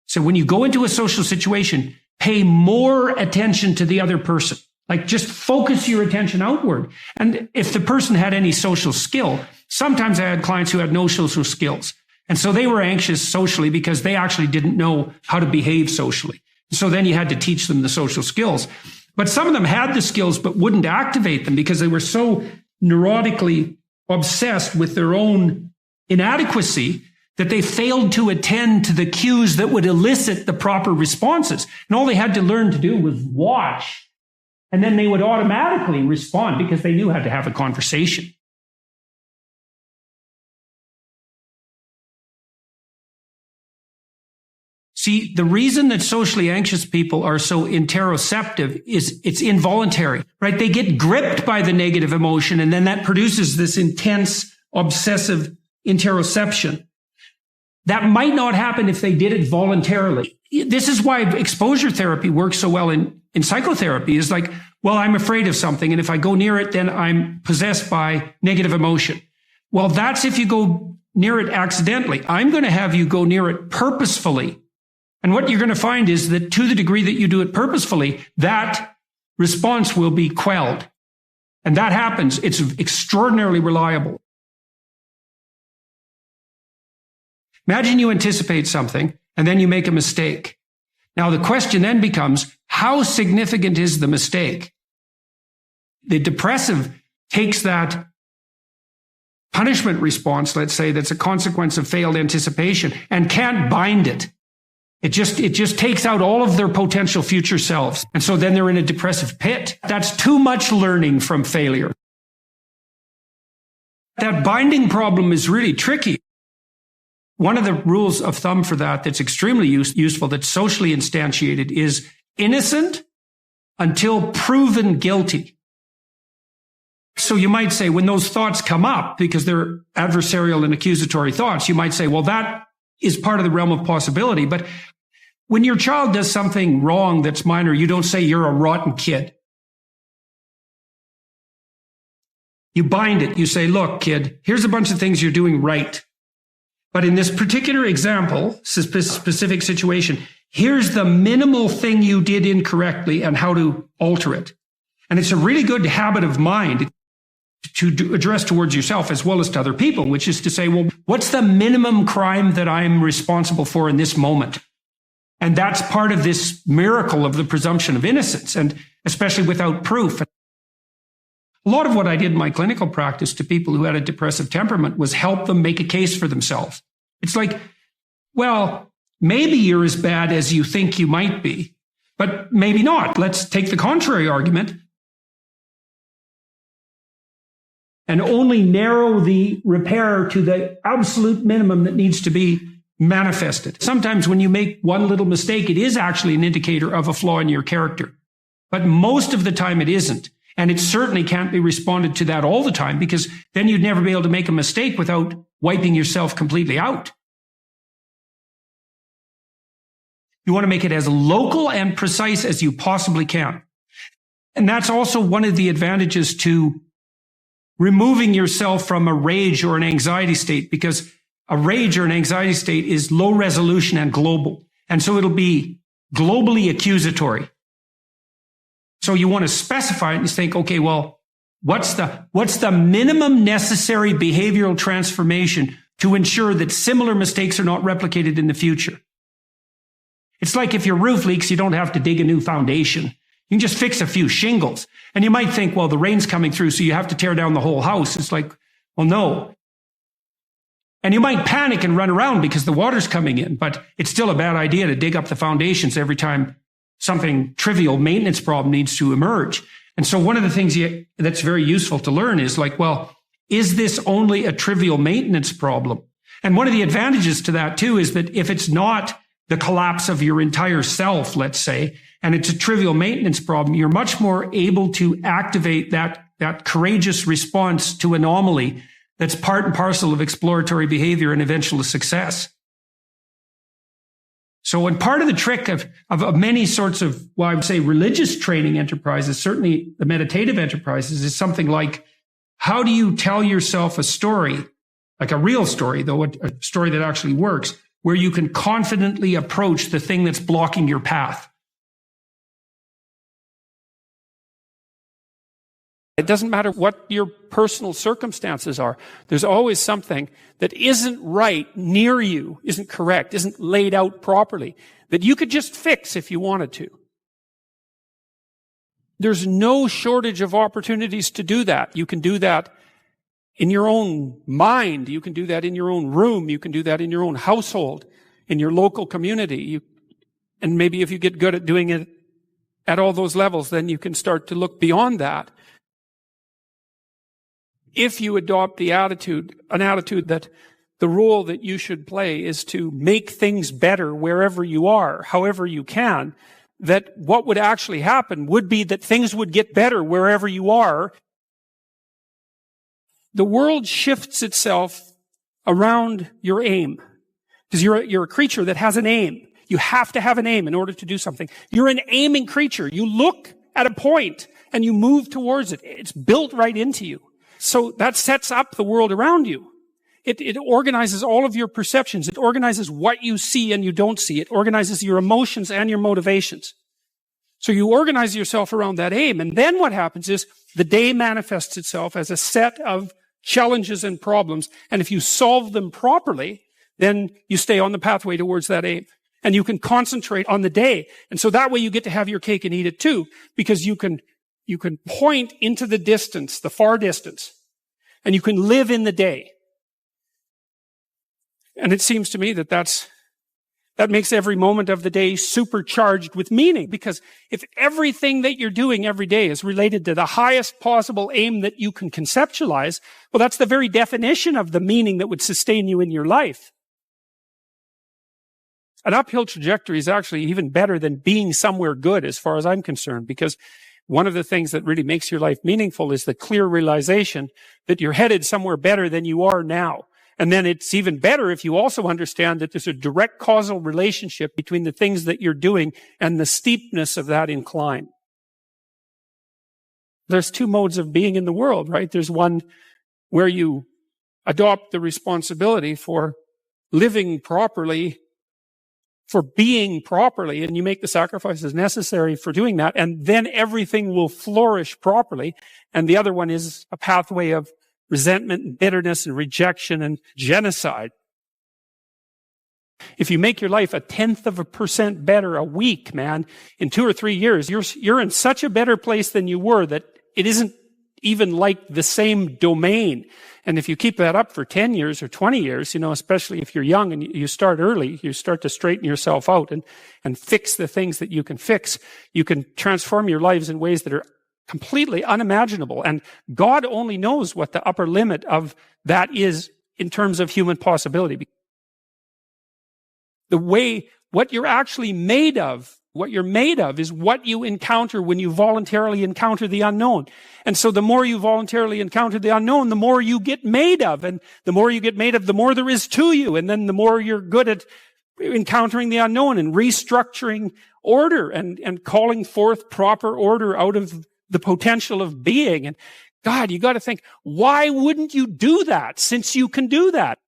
So when you go into a social situation, pay more attention to the other person. Like just focus your attention outward. And if the person had any social skill, sometimes I had clients who had no social skills. And so they were anxious socially because they actually didn't know how to behave socially. So then you had to teach them the social skills. But some of them had the skills but wouldn't activate them because they were so neurotically obsessed with their own inadequacy that they failed to attend to the cues that would elicit the proper responses. And all they had to learn to do was watch. And then they would automatically respond because they knew how to have a conversation. See, the reason that socially anxious people are so interoceptive is it's involuntary, right? They get gripped by the negative emotion, and then that produces this intense, obsessive interoception. That might not happen if they did it voluntarily. This is why exposure therapy works so well in psychotherapy is like, well, I'm afraid of something. And if I go near it, then I'm possessed by negative emotion. Well, that's if you go near it accidentally. I'm going to have you go near it purposefully. And what you're going to find is that to the degree that you do it purposefully, that response will be quelled. And that happens. It's extraordinarily reliable. Imagine you anticipate something and then you make a mistake. Now, the question then becomes, how significant is the mistake? The depressive takes that punishment response, let's say, that's a consequence of failed anticipation and can't bind it. It just takes out all of their potential future selves. And so then they're in a depressive pit. That's too much learning from failure. That binding problem is really tricky. One of the rules of thumb for that that's extremely useful, that's socially instantiated, is innocent until proven guilty. So you might say when those thoughts come up, because they're adversarial and accusatory thoughts, you might say, well, that is part of the realm of possibility. But when your child does something wrong that's minor, you don't say you're a rotten kid. You bind it. You say, look, kid, here's a bunch of things you're doing right. But in this particular example, specific situation, here's the minimal thing you did incorrectly and how to alter it. And it's a really good habit of mind to address towards yourself as well as to other people, which is to say, well, what's the minimum crime that I'm responsible for in this moment? And that's part of this miracle of the presumption of innocence, and especially without proof. A lot of what I did in my clinical practice to people who had a depressive temperament was help them make a case for themselves. It's like, well, maybe you're as bad as you think you might be, but maybe not. Let's take the contrary argument and only narrow the repair to the absolute minimum that needs to be manifested. Sometimes when you make one little mistake, it is actually an indicator of a flaw in your character. But most of the time it isn't. And it certainly can't be responded to that all the time, because then you'd never be able to make a mistake without wiping yourself completely out. You want to make it as local and precise as you possibly can. And that's also one of the advantages to removing yourself from a rage or an anxiety state, because a rage or an anxiety state is low resolution and global. And so it'll be globally accusatory. So you want to specify it and think, okay, well, what's the minimum necessary behavioral transformation to ensure that similar mistakes are not replicated in the future? It's like if your roof leaks, you don't have to dig a new foundation. You can just fix a few shingles. And you might think, well, the rain's coming through, so you have to tear down the whole house. It's like, well, no. And you might panic and run around because the water's coming in, but it's still a bad idea to dig up the foundations every time something trivial maintenance problem needs to emerge. And so one of the things that's very useful to learn is like, well, is this only a trivial maintenance problem? And one of the advantages to that too is that if it's not the collapse of your entire self, let's say, and it's a trivial maintenance problem, you're much more able to activate that courageous response to anomaly that's part and parcel of exploratory behavior and eventual success. So, and part of the trick of many sorts of, well, I would say religious training enterprises, certainly the meditative enterprises, is something like, how do you tell yourself a story, like a real story, though a story that actually works, where you can confidently approach the thing that's blocking your path? It doesn't matter what your personal circumstances are. There's always something that isn't right near you, isn't correct, isn't laid out properly, that you could just fix if you wanted to. There's no shortage of opportunities to do that. You can do that in your own mind. You can do that in your own room. You can do that in your own household, in your local community. And maybe if you get good at doing it at all those levels, then you can start to look beyond that. If you adopt an attitude that the role that you should play is to make things better wherever you are, however you can, that what would actually happen would be that things would get better wherever you are. The world shifts itself around your aim, because you're a creature that has an aim. You have to have an aim in order to do something. You're an aiming creature. You look at a point and you move towards it. It's built right into you. So that sets up the world around you. It organizes all of your perceptions. It organizes what you see and you don't see. It organizes your emotions and your motivations. So you organize yourself around that aim. And then what happens is the day manifests itself as a set of challenges and problems. And if you solve them properly, then you stay on the pathway towards that aim. And you can concentrate on the day. And so that way you get to have your cake and eat it too, because you can point into the distance, the far distance, and you can live in the day. And it seems to me that makes every moment of the day supercharged with meaning, because if everything that you're doing every day is related to the highest possible aim that you can conceptualize, well, that's the very definition of the meaning that would sustain you in your life. An uphill trajectory is actually even better than being somewhere good as far as I'm concerned, because one of the things that really makes your life meaningful is the clear realization that you're headed somewhere better than you are now. And then it's even better if you also understand that there's a direct causal relationship between the things that you're doing and the steepness of that incline. There's two modes of being in the world, right? There's one where you adopt the responsibility for living properly, for being properly, and you make the sacrifices necessary for doing that, and then everything will flourish properly. And the other one is a pathway of resentment and bitterness and rejection and genocide. If you make your life 0.1% better a week, man, in 2 or 3 years, you're in such a better place than you were that it isn't even like the same domain. And if you keep that up for 10 years or 20 years, especially if you're young and you start early, you start to straighten yourself out and fix the things that you can fix. You can transform your lives in ways that are completely unimaginable. And God only knows what the upper limit of that is in terms of human possibility. What you're actually made of, what you're made of is what you encounter when you voluntarily encounter the unknown. And so the more you voluntarily encounter the unknown, the more you get made of. And the more you get made of, the more there is to you. And then the more you're good at encountering the unknown and restructuring order and calling forth proper order out of the potential of being. And God, you got to think, why wouldn't you do that since you can do that?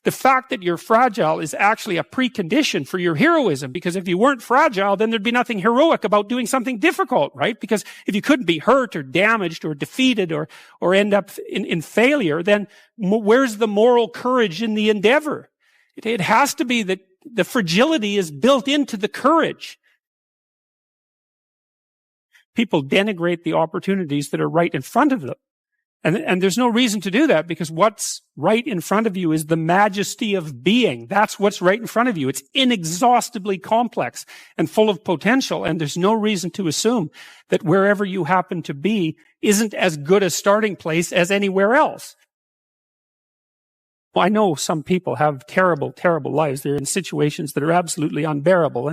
The fact that you're fragile is actually a precondition for your heroism, because if you weren't fragile, then there'd be nothing heroic about doing something difficult, right? Because if you couldn't be hurt or damaged or defeated or end up in failure, then where's the moral courage in the endeavor? It has to be that the fragility is built into the courage. People denigrate the opportunities that are right in front of them. And there's no reason to do that, because what's right in front of you is the majesty of being. That's what's right in front of you. It's inexhaustibly complex and full of potential. And there's no reason to assume that wherever you happen to be isn't as good a starting place as anywhere else. Well, I know some people have terrible, terrible lives. They're in situations that are absolutely unbearable.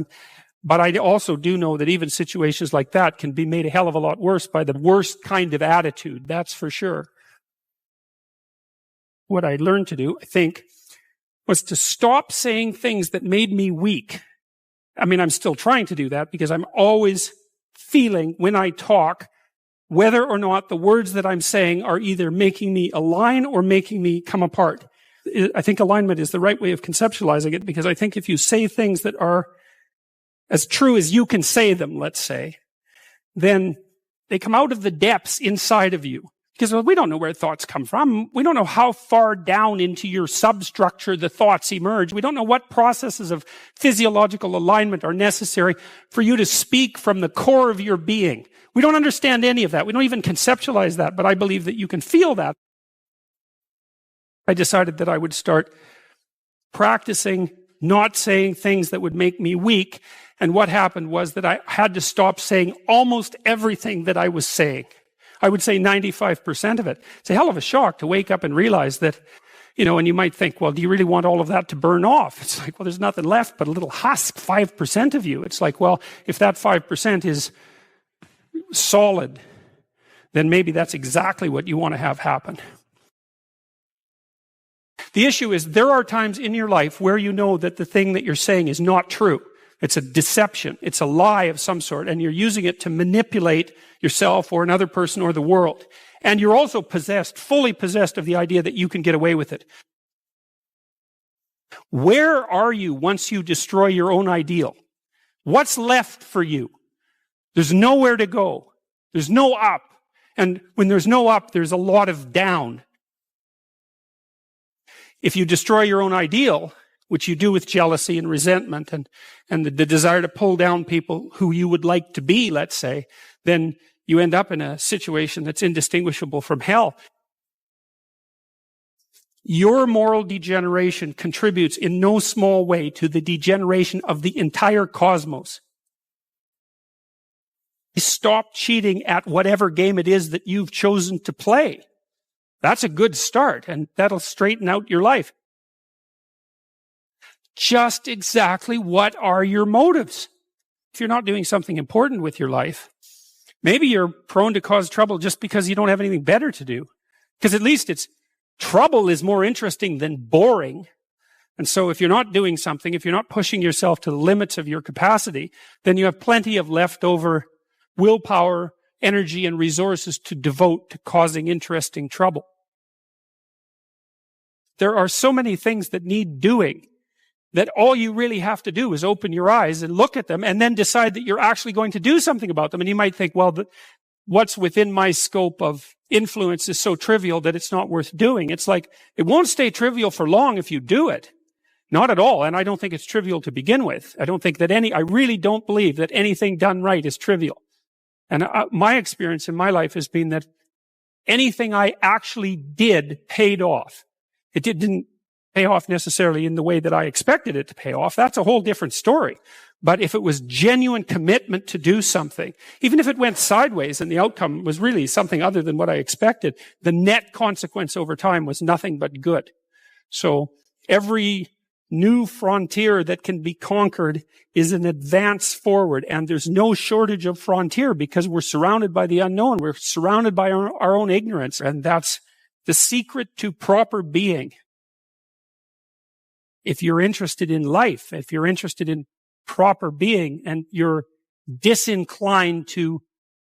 But I also do know that even situations like that can be made a hell of a lot worse by the worst kind of attitude. That's for sure. What I learned to do, I think, was to stop saying things that made me weak. I mean, I'm still trying to do that, because I'm always feeling when I talk whether or not the words that I'm saying are either making me align or making me come apart. I think alignment is the right way of conceptualizing it, because I think if you say things that are as true as you can say them, let's say, then they come out of the depths inside of you. Because we don't know where thoughts come from. We don't know how far down into your substructure the thoughts emerge. We don't know what processes of physiological alignment are necessary for you to speak from the core of your being. We don't understand any of that. We don't even conceptualize that, but I believe that you can feel that. I decided that I would start practicing not saying things that would make me weak. And what happened was that I had to stop saying almost everything that I was saying. I would say 95% of it. It's a hell of a shock to wake up and realize that, and you might think, well, do you really want all of that to burn off? It's like, well, there's nothing left but a little husk, 5% of you. It's like, well, if that 5% is solid, then maybe that's exactly what you want to have happen. The issue is there are times in your life where you know that the thing that you're saying is not true. It's a deception. It's a lie of some sort, and you're using it to manipulate yourself or another person or the world. And you're also fully possessed of the idea that you can get away with it. Where are you once you destroy your own ideal? What's left for you? There's nowhere to go. There's no up. And when there's no up, there's a lot of down. If you destroy your own ideal, which you do with jealousy and resentment and the desire to pull down people who you would like to be, let's say, then you end up in a situation that's indistinguishable from hell. Your moral degeneration contributes in no small way to the degeneration of the entire cosmos. Stop cheating at whatever game it is that you've chosen to play. That's a good start, and that'll straighten out your life. Just exactly what are your motives? If you're not doing something important with your life, maybe you're prone to cause trouble just because you don't have anything better to do. Because at least trouble is more interesting than boring. And so if you're not doing something, if you're not pushing yourself to the limits of your capacity, then you have plenty of leftover willpower, energy, and resources to devote to causing interesting trouble. There are so many things that need doing that all you really have to do is open your eyes and look at them and then decide that you're actually going to do something about them. And you might think, well, what's within my scope of influence is so trivial that it's not worth doing. It's like, it won't stay trivial for long if you do it. Not at all. And I don't think it's trivial to begin with. I really don't believe that anything done right is trivial. And my experience in my life has been that anything I actually did paid off. It didn't pay off necessarily in the way that I expected it to pay off. That's a whole different story. But if it was genuine commitment to do something, even if it went sideways and the outcome was really something other than what I expected, the net consequence over time was nothing but good. So every new frontier that can be conquered is an advance forward, and there's no shortage of frontier because we're surrounded by the unknown. We're surrounded by our own ignorance, and that's the secret to proper being. If you're interested in life, if you're interested in proper being, and you're disinclined to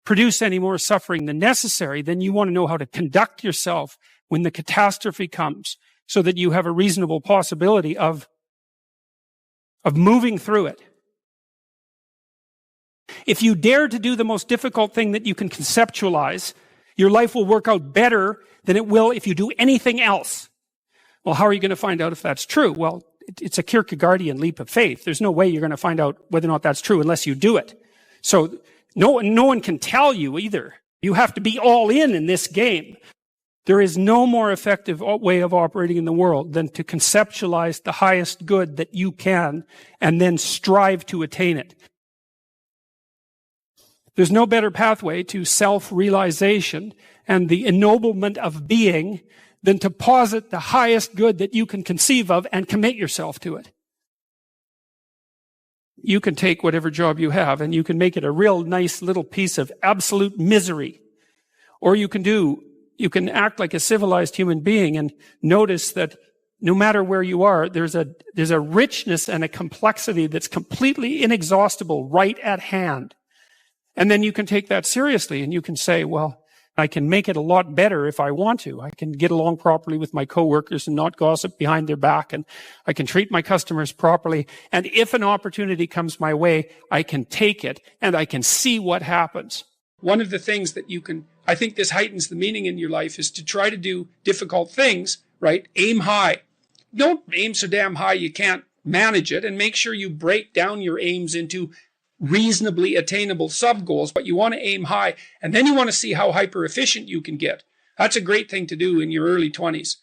produce any more suffering than necessary, then you want to know how to conduct yourself when the catastrophe comes, so that you have a reasonable possibility of moving through it. If you dare to do the most difficult thing that you can conceptualize, your life will work out better than it will if you do anything else. Well, how are you going to find out if that's true? Well, it's a Kierkegaardian leap of faith. There's no way you're going to find out whether or not that's true unless you do it. So no one can tell you either. You have to be all in this game. There is no more effective way of operating in the world than to conceptualize the highest good that you can and then strive to attain it. There's no better pathway to self-realization and the ennoblement of being than to posit the highest good that you can conceive of and commit yourself to it. You can take whatever job you have and you can make it a real nice little piece of absolute misery. Or you can act like a civilized human being and notice that no matter where you are, there's a richness and a complexity that's completely inexhaustible right at hand. And then you can take that seriously and you can say, well, I can make it a lot better if I want to. I can get along properly with my coworkers and not gossip behind their back, and I can treat my customers properly. And if an opportunity comes my way, I can take it and I can see what happens. One of the things that I think this heightens the meaning in your life, is to try to do difficult things, right? Aim high. Don't aim so damn high you can't manage it, and make sure you break down your aims into reasonably attainable sub-goals, but you want to aim high, and then you want to see how hyper-efficient you can get. That's a great thing to do in your early 20s,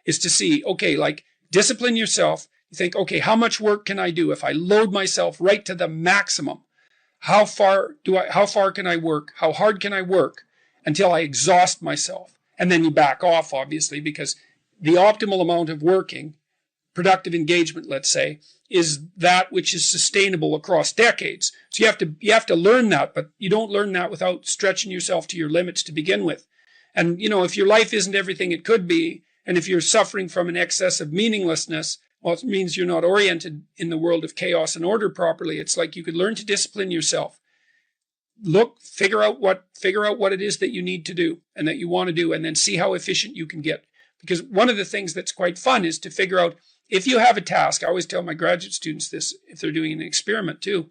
is to see, okay, like discipline yourself. You think, okay, how much work can I do if I load myself right to the maximum? How far can I work? How hard can I work until I exhaust myself? And then you back off, obviously, because the optimal amount of working, productive engagement, let's say, is that which is sustainable across decades. So you have to learn that, but you don't learn that without stretching yourself to your limits to begin with. And, if your life isn't everything it could be, and if you're suffering from an excess of meaninglessness, well, it means you're not oriented in the world of chaos and order properly. It's like you could learn to discipline yourself. Figure out what it is that you need to do and that you want to do, and then see how efficient you can get. Because one of the things that's quite fun is to figure out, if you have a task, I always tell my graduate students this if they're doing an experiment too.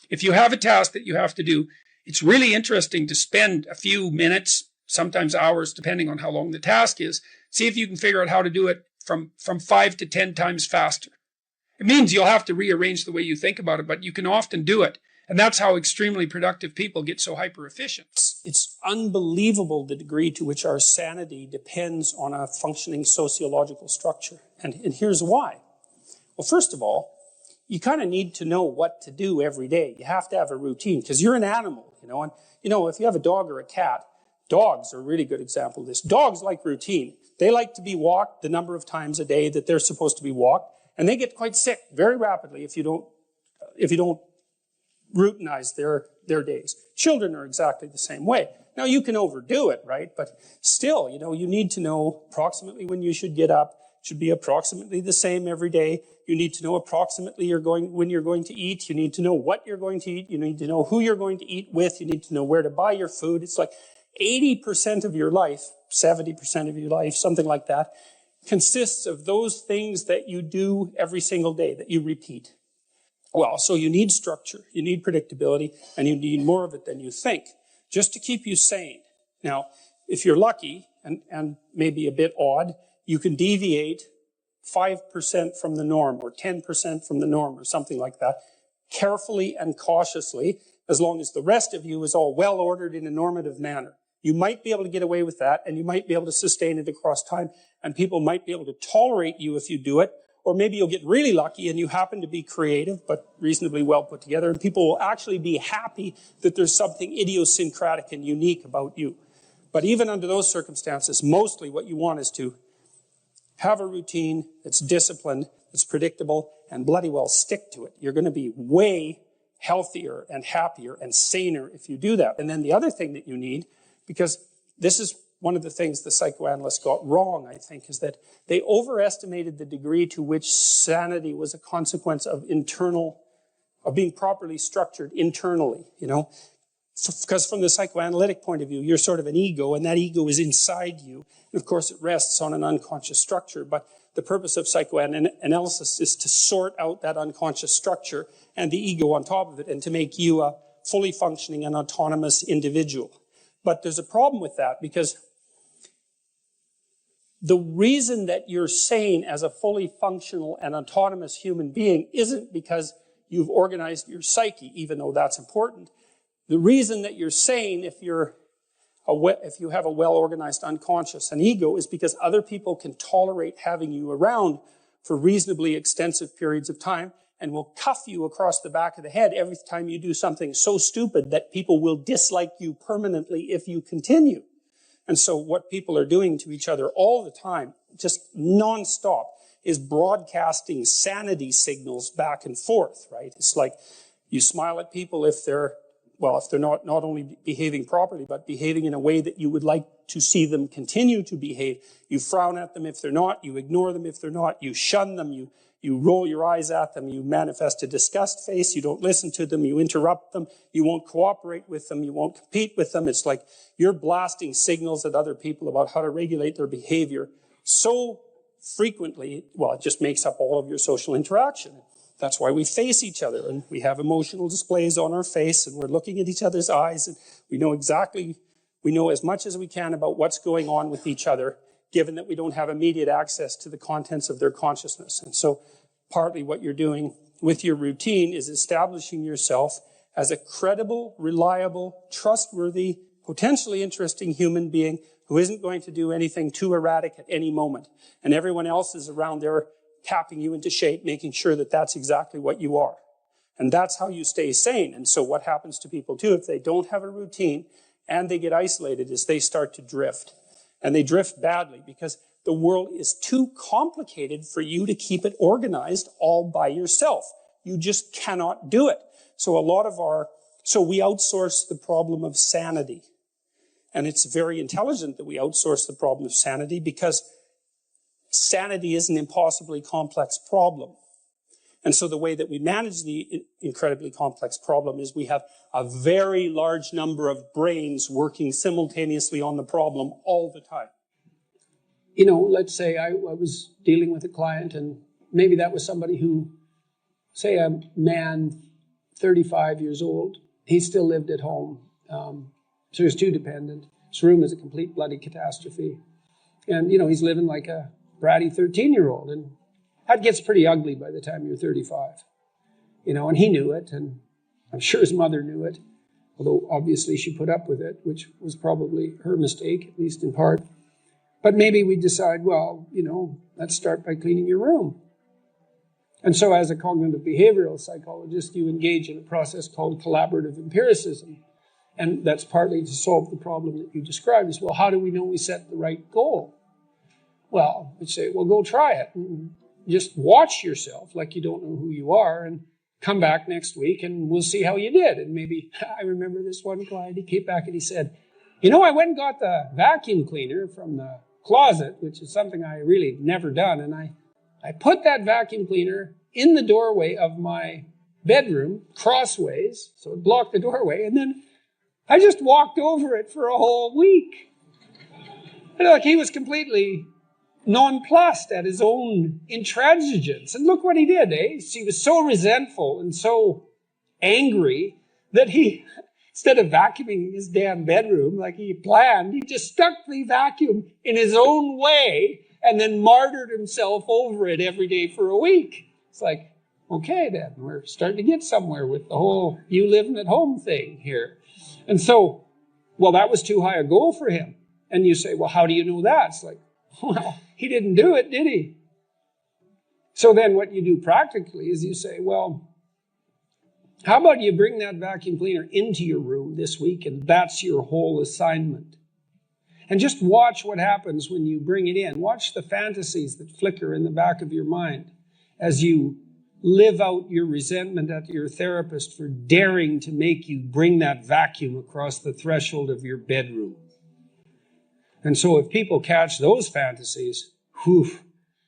If you have a task that you have to do, it's really interesting to spend a few minutes, sometimes hours, depending on how long the task is. See if you can figure out how to do it from 5 to 10 times faster. It means you'll have to rearrange the way you think about it, but you can often do it. And that's how extremely productive people get so hyper efficient. It's unbelievable the degree to which our sanity depends on a functioning sociological structure. And here's why. Well, first of all, you kind of need to know what to do every day. You have to have a routine because you're an animal, and if you have a dog or a cat, dogs are a really good example of this. Dogs like routine. They like to be walked the number of times a day that they're supposed to be walked, and they get quite sick very rapidly if you don't routinize their days. Children are exactly the same way. Now, you can overdo it, right? But still, you need to know approximately when you should get up. It should be approximately the same every day. You need to know approximately when you're going to eat. You need to know what you're going to eat. You need to know who you're going to eat with. You need to know where to buy your food. It's like 80% of your life, 70% of your life, something like that, consists of those things that you do every single day, that you repeat. Well, so you need structure, you need predictability, and you need more of it than you think, just to keep you sane. Now, if you're lucky, and maybe a bit odd, you can deviate 5% from the norm, or 10% from the norm, or something like that, carefully and cautiously, as long as the rest of you is all well ordered in a normative manner. You might be able to get away with that, and you might be able to sustain it across time, and people might be able to tolerate you if you do it, or maybe you'll get really lucky and you happen to be creative, but reasonably well put together, and people will actually be happy that there's something idiosyncratic and unique about you. But even under those circumstances, mostly what you want is to have a routine that's disciplined, that's predictable, and bloody well stick to it. You're going to be way healthier and happier and saner if you do that. And then the other thing that you need, because this is one of the things the psychoanalysts got wrong, I think, is that they overestimated the degree to which sanity was a consequence of being properly structured internally, Because from the psychoanalytic point of view, you're sort of an ego, and that ego is inside you. And of course, it rests on an unconscious structure. But the purpose of psychoanalysis is to sort out that unconscious structure and the ego on top of it, and to make you a fully functioning and autonomous individual. But there's a problem with that, because the reason that you're sane as a fully functional and autonomous human being isn't because you've organized your psyche, even though that's important. The reason that you're sane if you have a well-organized unconscious and ego is because other people can tolerate having you around for reasonably extensive periods of time, and will cuff you across the back of the head every time you do something so stupid that people will dislike you permanently if you continue. And so what people are doing to each other all the time, just nonstop, is broadcasting sanity signals back and forth, right? It's like you smile at people if they're not only behaving properly, but behaving in a way that you would like to see them continue to behave. You frown at them if they're not, you ignore them if they're not, you shun them, you roll your eyes at them, you manifest a disgust face, you don't listen to them, you interrupt them, you won't cooperate with them, you won't compete with them. It's like you're blasting signals at other people about how to regulate their behavior so frequently, it just makes up all of your social interaction. That's why we face each other, and we have emotional displays on our face, and we're looking at each other's eyes, and we know as much as we can about what's going on with each other, given that we don't have immediate access to the contents of their consciousness. And so partly what you're doing with your routine is establishing yourself as a credible, reliable, trustworthy, potentially interesting human being who isn't going to do anything too erratic at any moment. And everyone else is around there tapping you into shape, making sure that that's exactly what you are. And that's how you stay sane. And so what happens to people too, if they don't have a routine and they get isolated, is they start to drift. And they drift badly because the world is too complicated for you to keep it organized all by yourself. You just cannot do it. So we outsource the problem of sanity. And it's very intelligent that we outsource the problem of sanity, because sanity is an impossibly complex problem. And so the way that we manage the incredibly complex problem is we have a very large number of brains working simultaneously on the problem all the time. Let's say I was dealing with a client, and maybe that was somebody who, say a man, 35 years old, he still lived at home. So he was too dependent. His room is a complete bloody catastrophe. And, he's living like a bratty 13-year-old, and that gets pretty ugly by the time you're 35. And he knew it, and I'm sure his mother knew it, although obviously she put up with it, which was probably her mistake, at least in part. But maybe we decide, let's start by cleaning your room. And so as a cognitive behavioral psychologist, you engage in a process called collaborative empiricism. And that's partly to solve the problem that you described is, how do we know we set the right goal? Well, we'd say, go try it. And just watch yourself like you don't know who you are, and come back next week and we'll see how you did. And maybe, I remember this one client, he came back and he said, I went and got the vacuum cleaner from the closet, which is something I really never done. And I put that vacuum cleaner in the doorway of my bedroom, crossways, so it blocked the doorway. And then I just walked over it for a whole week. And like, he was completely nonplussed at his own intransigence. And look what he did, eh? He was so resentful and so angry that he, instead of vacuuming his damn bedroom like he planned, he just stuck the vacuum in his own way and then martyred himself over it every day for a week. It's like, okay, then we're starting to get somewhere with the whole you living at home thing here. And so, well, that was too high a goal for him. And you say, well, how do you know that? It's like, well, he didn't do it, did he? So then what you do practically is you say, well, how about you bring that vacuum cleaner into your room this week, and that's your whole assignment. And just watch what happens when you bring it in. Watch the fantasies that flicker in the back of your mind as you live out your resentment at your therapist for daring to make you bring that vacuum across the threshold of your bedroom. And so if people catch those fantasies,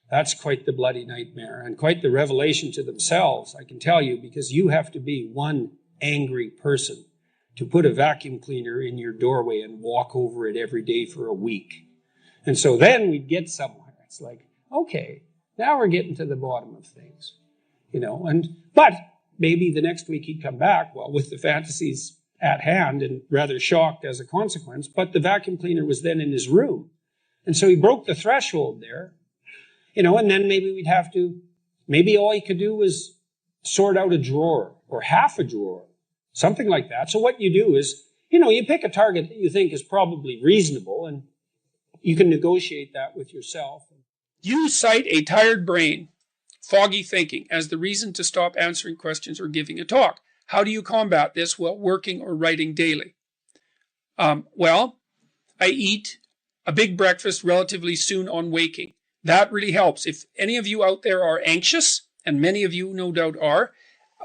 that's quite the bloody nightmare and quite the revelation to themselves, I can tell you, because you have to be one angry person to put a vacuum cleaner in your doorway and walk over it every day for a week. And so then we'd get somewhere. It's like, okay, now we're getting to the bottom of things, but maybe the next week he'd come back, well, with the fantasies at hand and rather shocked as a consequence, but the vacuum cleaner was then in his room. And so he broke the threshold there, and then maybe all he could do was sort out a drawer or half a drawer, something like that. So what you do is, you pick a target that you think is probably reasonable, and you can negotiate that with yourself. You cite a tired brain, foggy thinking, as the reason to stop answering questions or giving a talk. How do you combat this while working or writing daily? Well, I eat a big breakfast relatively soon on waking. That really helps. If any of you out there are anxious, and many of you no doubt are,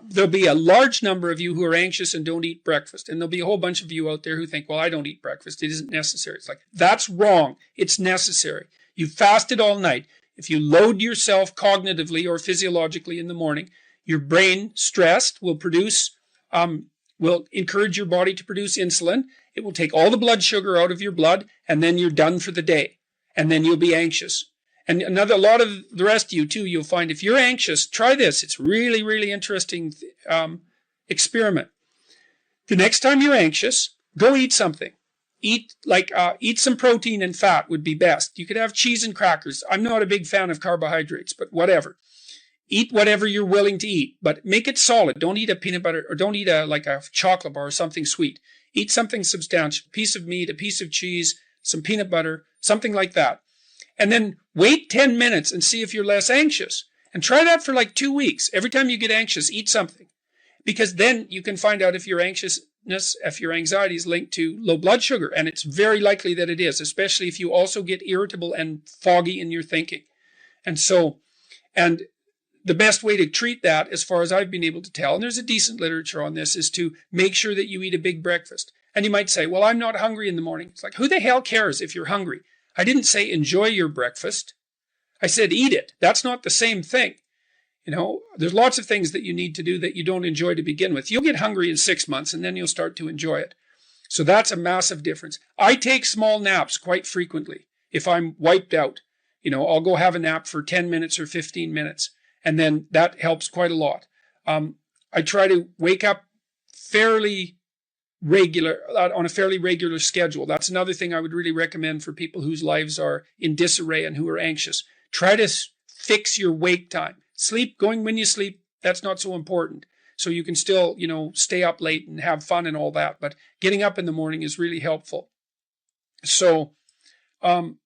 there'll be a large number of you who are anxious and don't eat breakfast. And there'll be a whole bunch of you out there who think, well, I don't eat breakfast. It isn't necessary. It's like, that's wrong. It's necessary. You fasted all night. If you load yourself cognitively or physiologically in the morning, your brain, stressed, will encourage your body to produce insulin. It will take all the blood sugar out of your blood, and then you're done for the day. And then you'll be anxious. And a lot of the rest of you too, you'll find if you're anxious, try this. It's really, really interesting experiment. The next time you're anxious, go eat something. Eat some protein and fat would be best. You could have cheese and crackers. I'm not a big fan of carbohydrates, but whatever. Eat whatever you're willing to eat, but make it solid. Don't eat a peanut butter, or don't eat a chocolate bar or something sweet. Eat something substantial, a piece of meat, a piece of cheese, some peanut butter, something like that. And then wait 10 minutes and see if you're less anxious. And try that for like 2 weeks. Every time you get anxious, eat something. Because then you can find out if your anxiety is linked to low blood sugar. And it's very likely that it is, especially if you also get irritable and foggy in your thinking. And the best way to treat that, as far as I've been able to tell, and there's a decent literature on this, is to make sure that you eat a big breakfast. And you might say, well, I'm not hungry in the morning. It's like, who the hell cares if you're hungry? I didn't say enjoy your breakfast. I said eat it. That's not the same thing. There's lots of things that you need to do that you don't enjoy to begin with. You'll get hungry in 6 months, and then you'll start to enjoy it. So that's a massive difference. I take small naps quite frequently. If I'm wiped out, I'll go have a nap for 10 minutes or 15 minutes. And then that helps quite a lot. I try to wake up on a fairly regular schedule. That's another thing I would really recommend for people whose lives are in disarray and who are anxious. Try to fix your wake time. Going when you sleep, that's not so important. So you can still, stay up late and have fun and all that. But getting up in the morning is really helpful. So, and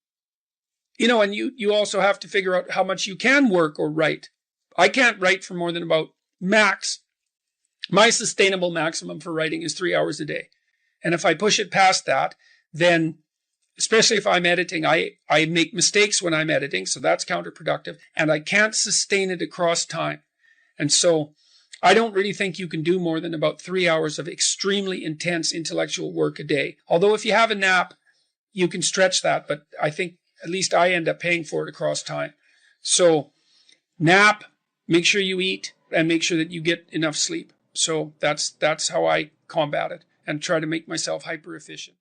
you also have to figure out how much you can work or write. I can't write for more than about my sustainable maximum for writing is 3 hours a day. And if I push it past that, then, especially if I'm editing, I make mistakes when I'm editing, so that's counterproductive, and I can't sustain it across time. And so I don't really think you can do more than about 3 hours of extremely intense intellectual work a day. Although if you have a nap, you can stretch that, but I think at least I end up paying for it across time. So nap, make sure you eat, and make sure that you get enough sleep. So that's how I combat it and try to make myself hyper efficient.